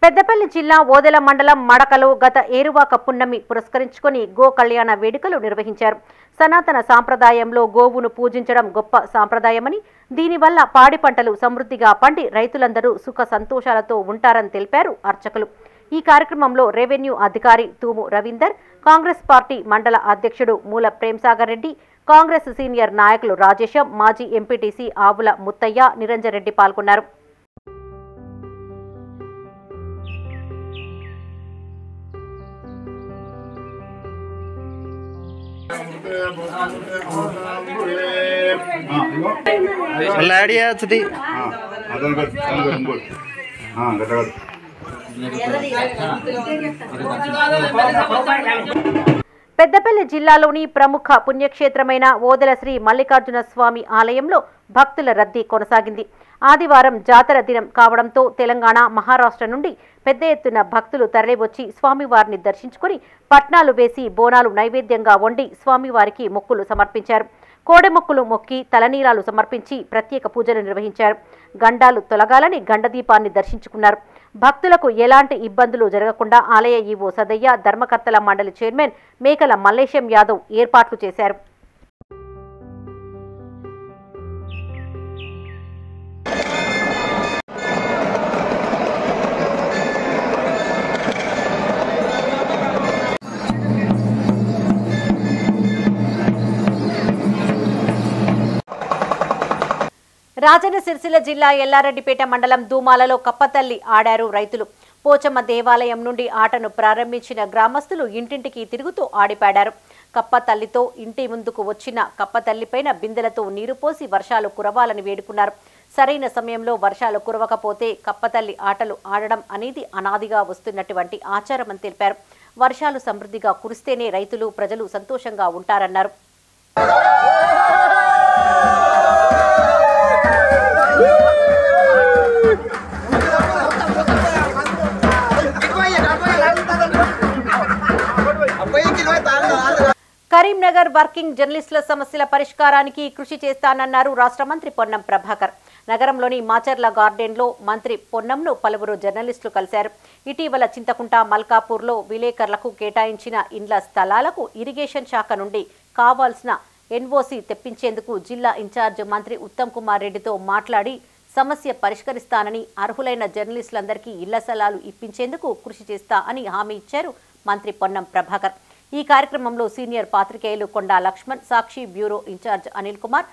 పెద్దపల్లి జిల్లా ఓదెల మండలం మడకలో గత ఏరువాక పున్నమి పురస్కరించుకొని గో కళ్యాణ వేడుకలు నిర్వహించారు. సనాతన సాంప్రదాయంలో గోవును పూజించడం గొప్ప సాంప్రదాయమని, దీనివల్ల పాడి పంటలు సమృద్ధిగా పండి రైతులందరూ సుఖ సంతోషాలతో ఉంటారని తెలిపారు అర్చకులు. ఈ కార్యక్రమంలో రెవెన్యూ అధికారి తూము రవీందర్, కాంగ్రెస్ పార్టీ మండల అధ్యక్షుడు మూల ప్రేమ్సాగర్ రెడ్డి, కాంగ్రెస్ సీనియర్ నాయకులు రాజేశం, మాజీ ఎంపీటీసీ ఆవుల ముత్తయ్య, నిరంజన్ రెడ్డి పాల్గొన్నారు. పెద్దపల్లి జిల్లాలోని ప్రముఖ పుణ్యక్షేత్రమైన ఓదెల శ్రీ మల్లికార్జున స్వామి ఆలయంలో భక్తుల రద్దీ కొనసాగింది. ఆదివారం జాతర దినం కావడంతో తెలంగాణ, మహారాష్ట్ర నుండి పెద్ద ఎత్తున భక్తులు తరలివచ్చి స్వామివారిని దర్శించుకుని పట్నాలు వేసి బోనాలు నైవేద్యంగా వండి స్వామివారికి మొక్కులు సమర్పించారు. కోడెమొక్కులు మొక్కి తలనీలాలు సమర్పించి ప్రత్యేక పూజలు నిర్వహించారు. గండాలు తొలగాలని గండదీపాన్ని దర్శించుకున్నారు. భక్తులకు ఎలాంటి ఇబ్బందులు జరగకుండా ఆలయ ఈవో సదయ్య, ధర్మకర్తల మండలి చైర్మన్ మేకల మల్లేశం యాదవ్ ఏర్పాట్లు చేశారు. రాజన్న సిరిసిల్ల జిల్లా ఎల్లారెడ్డిపేట మండలం దూమాలలో కప్పతల్లి ఆడారు రైతులు. పోచమ్మ దేవాలయం నుండి ఆటను ప్రారంభించిన గ్రామస్తులు ఇంటింటికి తిరుగుతూ ఆడిపాడారు. కప్పతల్లితో ఇంటి ముందుకు వచ్చిన కప్పతల్లిపైన బిందెలతో నీరు పోసి వర్షాలు కురవాలని వేడుకున్నారు. సరైన సమయంలో వర్షాలు కురవకపోతే కప్పతల్లి ఆటలు ఆడడం అనేది అనాదిగా వస్తున్నటువంటి ఆచారమని తెలిపారు. వర్షాలు సమృద్ధిగా కురిస్తేనే రైతులు, ప్రజలు సంతోషంగా ఉంటారన్నారు. కరీంనగర్ వర్కింగ్ జర్నలిస్టుల సమస్యల పరిష్కారానికి కృషి చేస్తానన్నారు రాష్ట్ర మంత్రి పొన్నం ప్రభాకర్. నగరంలోని మాచర్ల గార్డెన్లో మంత్రి పొన్నంను పలువురు జర్నలిస్టులు కలిశారు. ఇటీవల చింతకుంట, మల్కాపూర్లో విలేకరులకు కేటాయించిన ఇండ్ల స్థలాలకు ఇరిగేషన్ శాఖ నుండి కావాల్సిన ఎన్ఓసీ తెప్పించేందుకు జిల్లా ఇన్ఛార్జ్ మంత్రి ఉత్తమ్ కుమార్ రెడ్డితో మాట్లాడి సమస్య పరిష్కరిస్తానని, అర్హులైన జర్నలిస్టులందరికీ ఇళ్ల స్థలాలు ఇప్పించేందుకు కృషి చేస్తా అని హామీ ఇచ్చారు మంత్రి పొన్నం ప్రభాకర్. ఈ కార్యక్రమంలో సీనియర్ పాత్రికేయులు Konda Laxman, Sakshi bureau incharge Anil Kumar,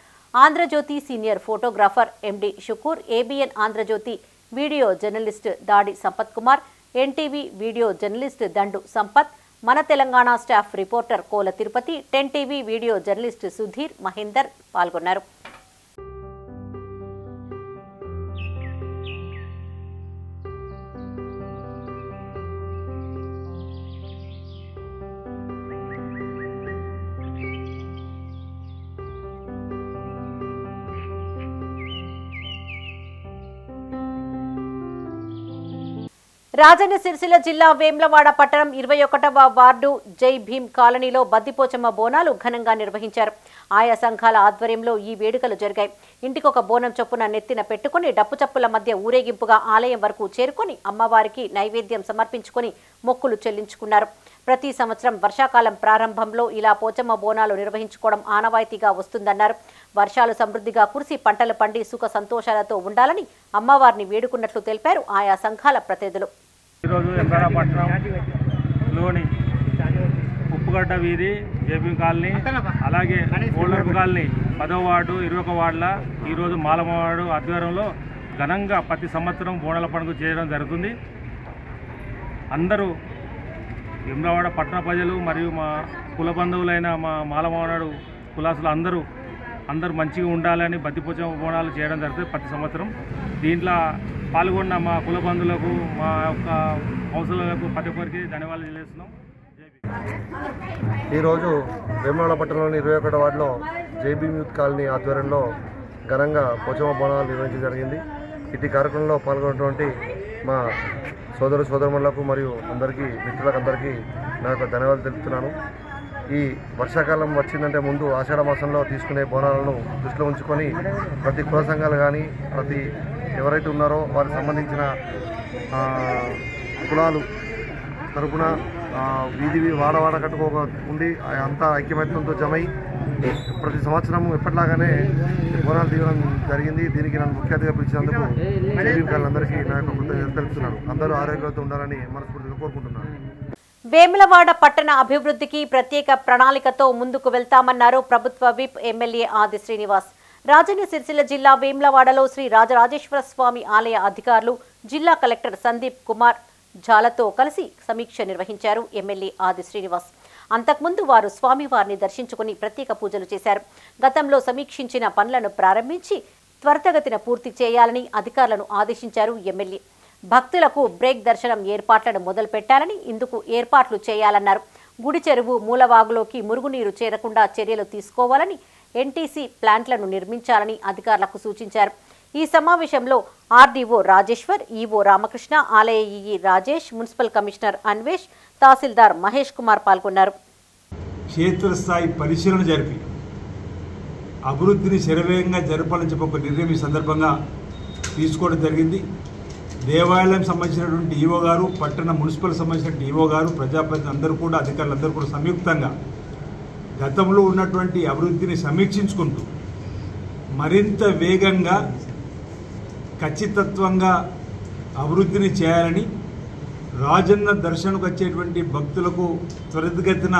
Andhrajyothy senior photographer MD Shukoor, ABN Andhrajyothy video journalist Dadi Sampath Kumar, NTV video journalist Dandu Sampath, మన Telangana staff reporter Kola Tirupati, 10 TV video journalist Sudheer Mahender పాల్గొన్నారు. రాజన్న సిరిసిల్ల జిల్లా వేమ్లవాడ పట్టణం 21వ వార్డు జై భీమ్ కాలనీలో బద్దిపోచమ్మ బోనాలు ఘనంగా నిర్వహించారు. ఆయా సంఘాల ఆధ్వర్యంలో ఈ వేడుకలు జరిగాయి. ఇంటికొక బోనం చొప్పున నెత్తిన పెట్టుకుని డప్పుచప్పుల మధ్య ఊరేగింపుగా ఆలయం వరకు చేరుకుని అమ్మవారికి నైవేద్యం సమర్పించుకుని మొక్కులు చెల్లించుకున్నారు. ప్రతి సంవత్సరం వర్షాకాలం ప్రారంభంలో ఇలా పోచమ్మ బోనాలు నిర్వహించుకోవడం ఆనవాయితీగా వస్తుందన్నారు. వర్షాలు సమృద్ధిగా కురిసి పంటలు పండి సుఖ సంతోషాలతో ఉండాలని అమ్మవారిని వేడుకున్నట్లు తెలిపారు ఆయా సంఘాల ప్రతినిధులు. ఈరోజు ఎంబ్రాడ పట్టణంలోని ఉప్పుగడ్డ వీధి, జేబీ కాలనీ, అలాగే ఓల్డర్పు కాలనీ 10వ వార్డు, 21 వార్డుల ఈరోజు మాలమవాడు ఆధ్వర్యంలో ఘనంగా ప్రతి సంవత్సరం బోనాల పండుగ చేయడం జరుగుతుంది. అందరూ ఎంబ్రాడ పట్టణ ప్రజలు మరియు మా కుల బంధువులైన మా మాలమవాడు కులాసులు అందరూ మంచిగా ఉండాలని బద్దిపోచమ్మ బోనాలు చేయడం జరుగుతుంది ప్రతి సంవత్సరం. దీంట్లో పాల్గొన్న మా కుల బంధువులకు, మా యొక్క కౌన్సిలర్లకు ప్రతి ఒక్కరికి ధన్యవాదాలు తెలియజేస్తున్నాం. ఈరోజు వేములవాడ పట్టణంలోని 21వ వార్డులో జేబీ యూత్ కాలనీ ఆధ్వర్యంలో ఘనంగా పోచమ్మ బోనాలు నిర్వహించడం జరిగింది. ఇటు కార్యక్రమంలో పాల్గొన్నటువంటి మా సోదరుమణులకు మరియు మిత్రులకు అందరికీ నా యొక్క ధన్యవాదాలు తెలుపుతున్నాను. ఈ వర్షాకాలం వచ్చిందంటే ముందు ఆషాఢ మాసంలో తీసుకునే బోనాలను దృష్టిలో ఉంచుకొని ప్రతి కుల సంఘాలు కానీ, ప్రతి ఎవరైతే ఉన్నారో వారికి సంబంధించిన కులాలు తరపున వీధి వాడవాడ కట్టుకోక ఉండి అంతా ఐక్యమత్యంతో జమై ప్రతి సంవత్సరం ఎప్పటిలాగానే బోనాలు తీయడం జరిగింది. దీనికి నన్ను ముఖ్య అతిథిగా పిలిచినందుకు అందరికీ నా యొక్క కృతజ్ఞతలు తెలుపుతున్నాను. అందరూ ఆరోగ్యంతో ఉండాలని మనస్ఫూర్తిగా కోరుకుంటున్నాను. వేములవాడ పట్టణ అభివృద్ధికి ప్రత్యేక ప్రణాళికతో ముందుకు వెళ్తామన్నారు ప్రభుత్వ విప్ ఎమ్మెల్యే ఆది శ్రీనివాస్. రాజన్న సిరిసిల్ల జిల్లా వేములవాడలో శ్రీ రాజరాజేశ్వర స్వామి ఆలయ అధికారులు జిల్లా కలెక్టర్ సందీప్ కుమార్ ఝాలతో కలిసి సమీక్ష నిర్వహించారు ఎమ్మెల్యే ఆది శ్రీనివాస్. అంతకుముందు వారు స్వామివారిని దర్శించుకుని ప్రత్యేక పూజలు చేశారు. గతంలో సమీక్షించిన పనులను ప్రారంభించి త్వరితగతిన పూర్తి చేయాలని అధికారులను ఆదేశించారు ఎమ్మెల్యే. భక్తులకు బ్రేక్ దర్శనం ఏర్పాట్లను మొదలుపెట్టాలని, ఇందుకు ఏర్పాట్లు చేయాలన్నారు. గుడి చెరువు మూలవాగులోకి మురుగునీరు చేరకుండా చర్యలు తీసుకోవాలని, ఎన్టీసీ ప్లాంట్లను నిర్మించాలని అధికారులకు సూచించారు. ఈ సమావేశంలో ఆర్డీఓ రాజేశ్వర్, ఈవో రామకృష్ణ, ఆలయ EE Rajesh, municipal commissioner Anvesh, tahsildar Mahesh Kumar పాల్గొన్నారు. క్షేత్రస్థాయి పరిశీలన జరిపి అభివృద్ధిని శరవేగంగా జరపాలని చెప్పి ఒక నిర్ణయం ఈ సందర్భంగా తీసుకోవడం జరిగింది. దేవాలయం సంబంధించినటువంటి ఈవో గారు, పట్టణ మున్సిపల్ సంబంధించినటువంటి ఈవో గారు, ప్రజాప్రతినిధులు అందరూ కూడా, అధికారులందరూ కూడా సంయుక్తంగా గతంలో ఉన్నటువంటి అభివృద్ధిని సమీక్షించుకుంటూ మరింత వేగంగా ఖచ్చితత్వంగా అభివృద్ధిని చేయాలని, రాజన్న దర్శనకు వచ్చేటువంటి భక్తులకు త్వరితగతిన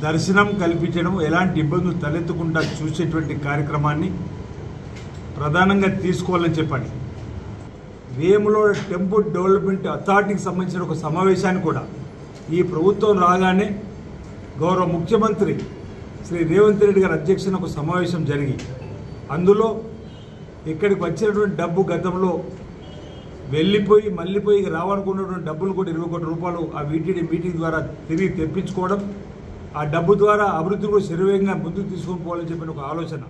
దర్శనం కల్పించడం, ఎలాంటి ఇబ్బందులు తలెత్తకుండా చూసేటువంటి కార్యక్రమాన్ని ప్రధానంగా తీసుకోవాలని చెప్పండి. వేములవాడ టెంపుల్ డెవలప్మెంట్ అథారిటీకి సంబంధించిన ఒక సమావేశాన్ని కూడా ఈ ప్రభుత్వం రాగానే గౌరవ ముఖ్యమంత్రి శ్రీ రేవంత్ రెడ్డి గారి అధ్యక్షతన ఒక సమావేశం జరిగి అందులో ఇక్కడికి వచ్చినటువంటి డబ్బు గతంలో వెళ్ళిపోయి మళ్ళీపోయి రావాలనుకున్నటువంటి డబ్బులు కూడా 20 కోట్ల రూపాయలు ఆ వీటీడీ మీటింగ్ ద్వారా తిరిగి తెప్పించుకోవడం, ఆ డబ్బు ద్వారా అభివృద్ధి కూడా శరవేగంగా ముందుకు తీసుకొని పోవాలని చెప్పిన ఒక ఆలోచన.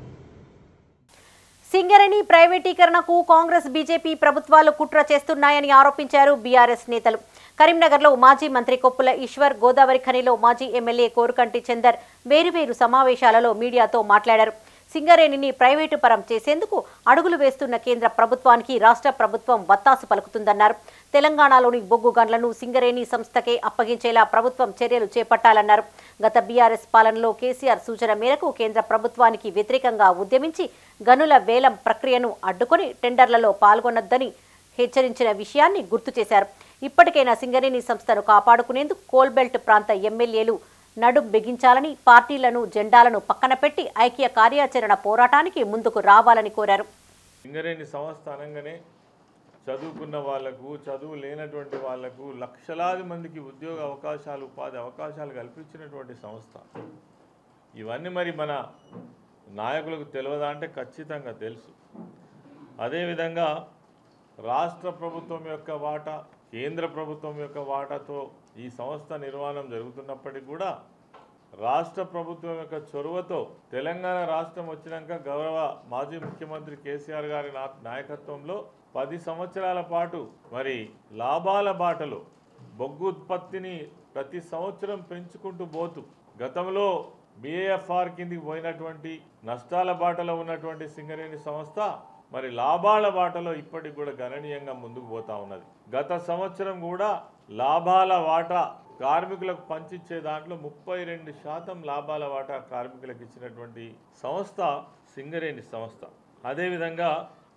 సింగరేణి ప్రైవేటీకరణకు కాంగ్రెస్, బీజేపీ ప్రభుత్వాలు కుట్ర చేస్తున్నాయని ఆరోపించారు బీఆర్ఎస్ నేతలు. కరీంనగర్లో మాజీ మంత్రి కొప్పుల ఈశ్వర్, గోదావరి ఖనిలో మాజీ ఎమ్మెల్యే కోరుకంటి చందర్ వేరువేరు సమావేశాలలో మీడియాతో మాట్లాడారు. సింగరేణిని ప్రైవేటు పరం చేసేందుకు అడుగులు వేస్తున్న కేంద్ర ప్రభుత్వానికి రాష్ట్ర ప్రభుత్వం వత్తాసు పలుకుతుందన్నారు. తెలంగాణలోని బొగ్గు గన్లను సింగరేణి సంస్థకే అప్పగించేలా ప్రభుత్వం చర్యలు చేపట్టాలన్నారు. గత బీఆర్ఎస్ పాలనలో కేసీఆర్ సూచన మేరకు కేంద్ర ప్రభుత్వానికి వ్యతిరేకంగా ఉద్యమించి గనుల వేలం ప్రక్రియను అడ్డుకొని టెండర్లలో పాల్గొనొద్దని హెచ్చరించిన విషయాన్ని గుర్తు చేశారు. ఇప్పటికైనా సింగరేణి సంస్థను కాపాడుకునేందుకు కోల్బెల్ట్ ప్రాంత ఎమ్మెల్యేలు నడుం బిగించాలని, పార్టీలను, జెండాలను పక్కన పెట్టి ఐక్య కార్యాచరణ పోరాటానికి ముందుకు రావాలని కోరారు. సింగరేణి సంస్థ అనగానే చదువుకున్న వాళ్లకు, చదువు లేనటువంటి వాళ్లకు లక్షలాది మందికి ఉద్యోగ అవకాశాలు, ఉపాధి అవకాశాలు కల్పించినటువంటి సంస్థ. ఇవన్నీ మరి మన నాయకులకు తెలియదా అంటే ఖచ్చితంగా తెలుసు. అదేవిధంగా రాష్ట్ర ప్రభుత్వం యొక్క వాటా, కేంద్ర ప్రభుత్వం యొక్క వాటాతో ఈ సంస్థ నిర్మాణం జరుగుతున్నప్పటికీ కూడా రాష్ట్ర ప్రభుత్వం యొక్క చొరవతో తెలంగాణ రాష్ట్రం వచ్చినాక గౌరవ మాజీ ముఖ్యమంత్రి కేసీఆర్ గారి నాయకత్వంలో 10 సంవత్సరాల పాటు మరి లాభాల బాటలో బొగ్గు ఉత్పత్తిని ప్రతి సంవత్సరం పెంచుకుంటూ పోతూ గతంలో బీఏఎఫ్ఆర్ కిందికి పోయినటువంటి నష్టాల బాటలో ఉన్నటువంటి సింగరేణి సంస్థ మరి లాభాల బాటలో ఇప్పటికి కూడా గణనీయంగా ముందుకు పోతా ఉన్నది. గత సంవత్సరం కూడా లాభాల వాటా కార్మికులకు పంచిచ్చే దాంట్లో 32% లాభాల వాటా కార్మికులకు ఇచ్చినటువంటి సంస్థ సింగరేణి సంస్థ. అదేవిధంగా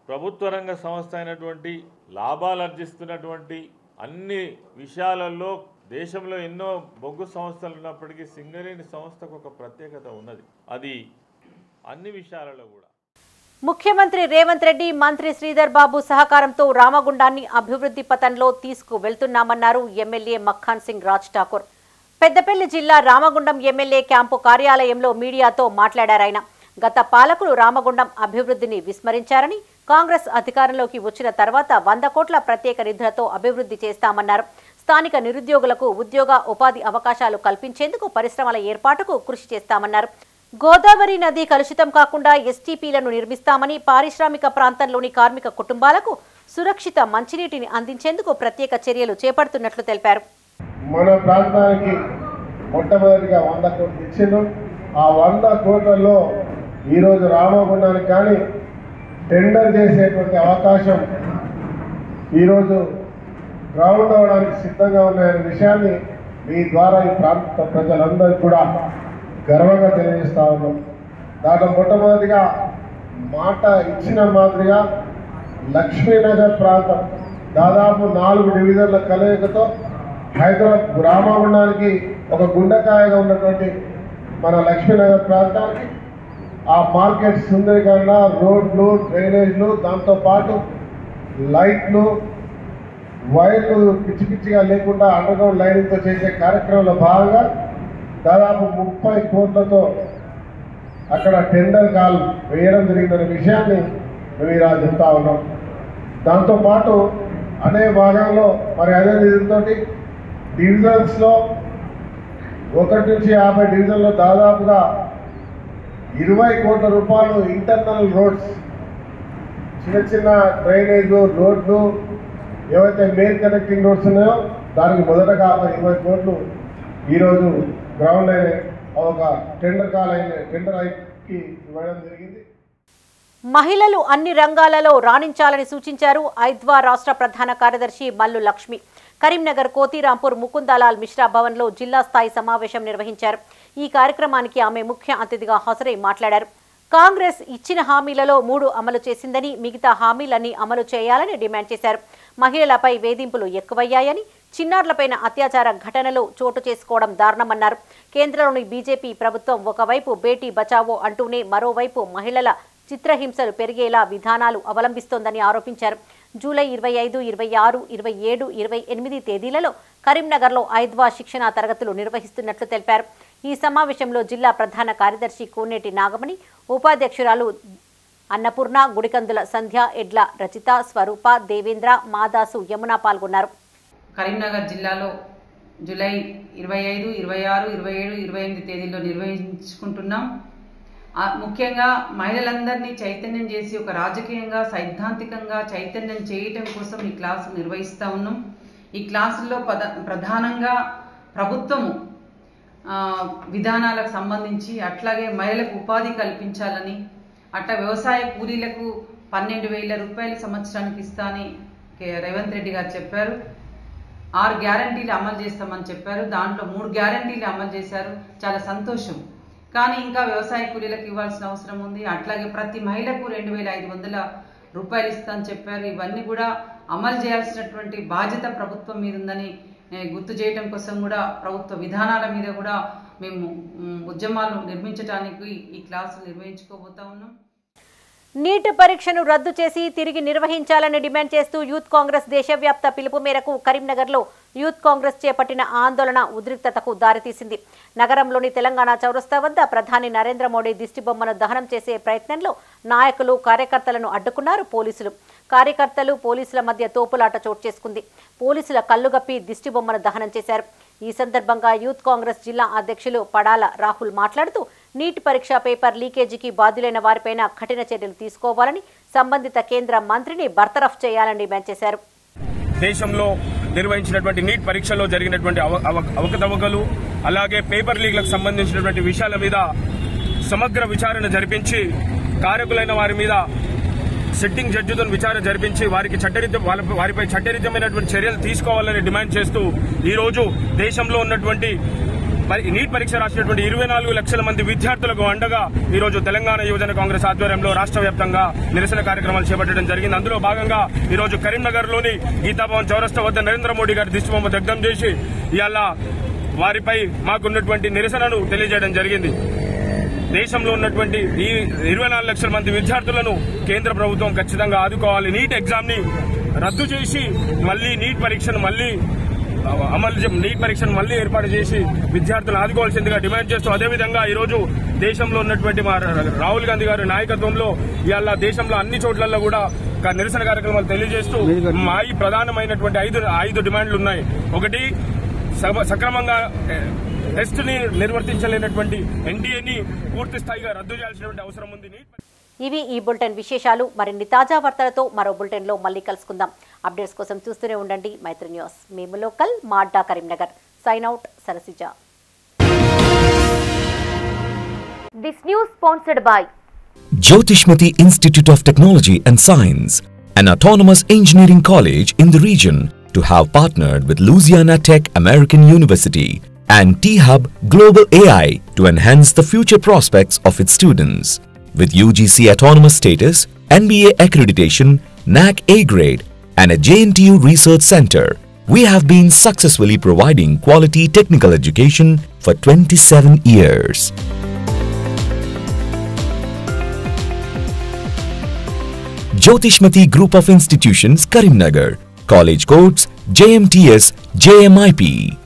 ప్రభుత్వ రంగ సంస్థ అయినటువంటి లాభాలు ఆర్జిస్తున్నటువంటి అన్ని విషయాలలో దేశంలో ఎన్నో బొగ్గు సంస్థలు ఉన్నప్పటికీ సింగరేణి సంస్థకు ఒక ప్రత్యేకత ఉన్నది. అది అన్ని విషయాలలో కూడా. ముఖ్యమంత్రి రేవంత్ రెడ్డి, మంత్రి శ్రీధర్ బాబు సహకారంతో రామగుండాన్ని అభివృద్ధి పథంలో తీసుకువెళ్తున్నామన్నారు ఎమ్మెల్యే మఖాన్ సింగ్ రాజ్ ఠాకూర్. పెద్దపల్లి జిల్లా రామగుండం ఎమ్మెల్యే క్యాంపు కార్యాలయంలో మీడియాతో మాట్లాడారాయన. గత పాలకులు రామగుండం అభివృద్ధిని విస్మరించారని, కాంగ్రెస్ అధికారంలోకి వచ్చిన తర్వాత 100 కోట్ల ప్రత్యేక నిధులతో అభివృద్ధి చేస్తామన్నారు. స్థానిక నిరుద్యోగులకు ఉద్యోగ, ఉపాధి అవకాశాలు కల్పించేందుకు పరిశ్రమల ఏర్పాటుకు కృషి చేస్తామన్నారు. గోదావరి నది కలుషితం కాకుండా ఎస్టీపీలను నిర్మిస్తామని, పారిశ్రామిక ప్రాంతంలోని కార్మిక కుటుంబాలకు సురక్షిత మంచినీటిని అందించేందుకు ప్రత్యేక చర్యలు చేపడుతున్నట్లు తెలిపారు. మన ప్రాంతానికి మొట్టమొదటిగా 100 కోట్లు ఇచ్చిండు. ఆ 100 కోట్లలో ఈరోజు రామగుండానికి కానీ టెండర్ చేసేటువంటి అవకాశం ఈరోజు గ్రౌండ్ అవ్వడానికి సిద్ధంగా ఉన్నాయనే విషయాన్ని మీ ద్వారా ఈ ప్రాంత ప్రజలందరికీ కూడా గర్వంగా తెలియజేస్తా ఉన్నాం. దాంట్లో మొట్టమొదటిగా మాట ఇచ్చిన మాదిరిగా లక్ష్మీనగర్ ప్రాంతం దాదాపు 4 డివిజన్ల కలయికతో హైదరాబాద్ గ్రామగుండానికి ఒక గుండెకాయగా ఉన్నటువంటి మన లక్ష్మీనగర్ ప్రాంతానికి ఆ మార్కెట్ సుందరీకరణ, రోడ్లు, డ్రైనేజ్లు, దాంతోపాటు లైట్లు, వైర్లు పిచ్చి పిచ్చిగా లేకుండా అండర్గ్రౌండ్ లైనింగ్తో చేసే కార్యక్రమంలో భాగంగా దాదాపు 30 కోట్లతో అక్కడ టెండర్ కాల్ వేయడం జరిగిందనే విషయాన్ని మేము ఇలా చెప్తా ఉన్నాం. దాంతోపాటు అనే భాగంలో మరి అదే నిధులతో డివిజన్స్లో 1 నుంచి 50 డివిజన్లో దాదాపుగా 20 కోట్ల రూపాయలు ఇంటర్నల్ రోడ్స్, చిన్న చిన్న డ్రైనేజ్లు, రోడ్లు, ఏవైతే మెయిన్ కనెక్టింగ్ రోడ్స్ ఉన్నాయో దానికి మొదటగా 20 కోట్లు ఈరోజు గ్రౌండ్ అయిన ఒక టెండర్ ఐకి ఇవ్వడం జరిగింది. మహిళలు అన్ని రంగాలలో రాణించాలని సూచించారు ఐద్వా రాష్ట్ర ప్రధాన కార్యదర్శి మల్లు లక్ష్మి. కరీంనగర్ కోతిరాంపూర్ ముకుందాలాల్ మిశ్రా భవన్లో జిల్లా స్థాయి సమావేశం నిర్వహించారు. ఈ కార్యక్రమానికి ఆమె ముఖ్య అతిథిగా హాజరై మాట్లాడారు. కాంగ్రెస్ ఇచ్చిన హామీలలో 3 అమలు చేసిందని, మిగతా హామీలన్నీ అమలు చేయాలని డిమాండ్ చేశారు. మహిళలపై వేధింపులు ఎక్కువయ్యాయని, చిన్నారులపైన అత్యాచార ఘటనలు చోటు చేసుకోవడం దారుణమన్నారు. కేంద్రంలోని బీజేపీ ప్రభుత్వం ఒకవైపు బేటీ బచావో అంటూనే మరోవైపు మహిళల చిత్రహింసలు పెరిగేలా విధానాలు అవలంబిస్తోందని ఆరోపించారు. జూలై 25, 26, 27, 28 తేదీలలో కరీంనగర్లో ఐద్వా శిక్షణా తరగతులు నిర్వహిస్తున్నట్లు తెలిపారు. ఈ సమావేశంలో జిల్లా ప్రధాన కార్యదర్శి కోనేటి నాగమణి, ఉపాధ్యక్షురాలు అన్నపూర్ణ, గుడికందుల సంధ్య, ఎడ్ల రచిత, స్వరూప, దేవేంద్ర, మాదాసు, యమున పాల్గొన్నారు. కరీంనగర్ జిల్లాలో జూలై 25, 26, 27, 28 తేదీల్లో నిర్వహించుకుంటున్నాం. ముఖ్యంగా మహిళలందరినీ చైతన్యం చేసి ఒక రాజకీయంగా సైద్ధాంతికంగా చైతన్యం చేయటం కోసం ఈ క్లాసు నిర్వహిస్తూ ఉన్నాం. ఈ క్లాసుల్లో ప్రధానంగా ప్రభుత్వము విధానాలకు సంబంధించి, అట్లాగే మహిళలకు ఉపాధి కల్పించాలని, అట్లా వ్యవసాయ కూలీలకు 12,000 రూపాయలు సంవత్సరానికి ఇస్తా అని రేవంత్ రెడ్డి గారు చెప్పారు. 6 గ్యారంటీలు అమలు చేస్తామని చెప్పారు. దాంట్లో 3 గ్యారంటీలు అమలు చేశారు. చాలా సంతోషం. కానీ ఇంకా వ్యవసాయ కూలీలకు ఇవ్వాల్సిన అవసరం ఉంది. అట్లాగే ప్రతి మహిళకు 2,500 రూపాయలు ఇస్తామని చెప్పారు. ఇవన్నీ కూడా అమలు చేయాల్సినటువంటి బాధ్యత ప్రభుత్వం మీద ఉందని గుర్తు చేయడం కోసం కూడా ప్రభుత్వ విధానాల మీద కూడా మేము ఉద్యమాలు నిర్మించడానికి ఈ క్లాసులు నిర్వహించుకోబోతా ఉన్నాం. నీట్ పరీక్షను రద్దు చేసి తిరిగి నిర్వహించాలని డిమాండ్ చేస్తూ యూత్ కాంగ్రెస్ దేశవ్యాప్త పిలుపు మేరకు కరీంనగర్లో యూత్ కాంగ్రెస్ చేపట్టిన ఆందోళన ఉద్రిక్తతకు దారితీసింది. నగరంలోని తెలంగాణ చౌరస్తా వద్ద ప్రధాని నరేంద్ర మోడీ దిష్టిబొమ్మను దహనం చేసే ప్రయత్నంలో నాయకులు, కార్యకర్తలను అడ్డుకున్నారు పోలీసులు. కార్యకర్తలు, పోలీసుల మధ్య తోపులాట చోటు చేసుకుంది. పోలీసుల కళ్లుగప్పి దిష్టిబొమ్మను దహనం చేశారు. ఈ సందర్భంగా యూత్ కాంగ్రెస్ జిల్లా అధ్యక్షులు పడాల రాహుల్ మాట్లాడుతూ నీట్ పరీక్ష పేపర్ లీకేజీకి బాధ్యులైన వారిపైన కఠిన చర్యలు తీసుకోవాలని, సంబంధిత కేంద్ర మంత్రిని బర్తరఫ్ చేయాలని డిమాండ్ చేశారు. దేశంలో నిర్వహించినటువంటి నీట్ పరీక్షలో జరిగినటువంటి అవకతవకలు, అలాగే పేపర్ లీక్లకు సంబంధించినటువంటి విషయాల మీద సమగ్ర విచారణ జరిపించి కారకులైన వారి మీద సిట్టింగ్ జడ్జితో విచారణ జరిపించి వారిపై చట్టరీత్యమైనటువంటి చర్యలు తీసుకోవాలని డిమాండ్ చేస్తూ ఈరోజు దేశంలో ఉన్నటువంటి నీట్ పరీక్ష రాసినటువంటి 24 లక్షల మంది విద్యార్థులకు అండగా ఈరోజు తెలంగాణ యువజన కాంగ్రెస్ ఆధ్వర్యంలో రాష్ట్ర వ్యాప్తంగా నిరసన కార్యక్రమాలు చేపట్టడం జరిగింది. అందులో భాగంగా ఈరోజు కరీంనగర్లోని గీతాభవన్ చౌరస్తా వద్ద నరేంద్ర మోడీ గారి దిష్టిబొమ్మ దగ్ధం చేసి ఇవాళ వారిపై మాకున్నటువంటి నిరసనను తెలియజేయడం జరిగింది. దేశంలో ఉన్నటువంటి ఈ 24 లక్షల మంది విద్యార్థులను కేంద్ర ప్రభుత్వం ఖచ్చితంగా ఆదుకోవాలి. నీట్ ఎగ్జామ్ ని రద్దు చేసి మళ్లీ నీట్ పరీక్షను మళ్లీ ఏర్పాటు చేసి విద్యార్థులను ఆదుకోవాల్సిందిగా డిమాండ్ చేస్తూ, అదేవిధంగా ఈరోజు దేశంలో ఉన్నటువంటి మా రాహుల్ గాంధీ గారి నాయకత్వంలో ఇవాళ దేశంలో అన్ని చోట్లలో కూడా నిరసన కార్యక్రమాలు తెలియజేస్తూ మా ఈ ప్రధానమైనటువంటి 5 డిమాండ్లు ఉన్నాయి. ఒకటి, సక్రమంగా టెస్ట్ ని నిర్వర్తించలేనటువంటి ఎన్డీఏని పూర్తి స్థాయిగా రద్దు చేయాల్సినటువంటి అవసరం ఉంది. ఇవి ఈ బులెటిన్ విశేషాలు. మరిన్ని తాజా వార్తలతో మరో బులెటిన్ లో మళ్ళీ కలుసుకుందాం. అప్డేట్స్ కోసం చూస్తూనే ఉండండి మైత్రి న్యూస్. మేము లోకల్, మా అడ్డా Karimnagar. Sign out, Sarasija. This news sponsored by Jyotishmati Institute of Technology and Science, an autonomous engineering college in the region, to have partnered with Louisiana Tech American University and T-Hub Global AI to enhance the future prospects of its students. With UGC autonomous status, NBA accreditation, NAC A grade, and a JNTU research center, we have been successfully providing quality technical education for 27 years. Jyotishmati Group of Institutions, Karimnagar. College codes JMTS, JMIP.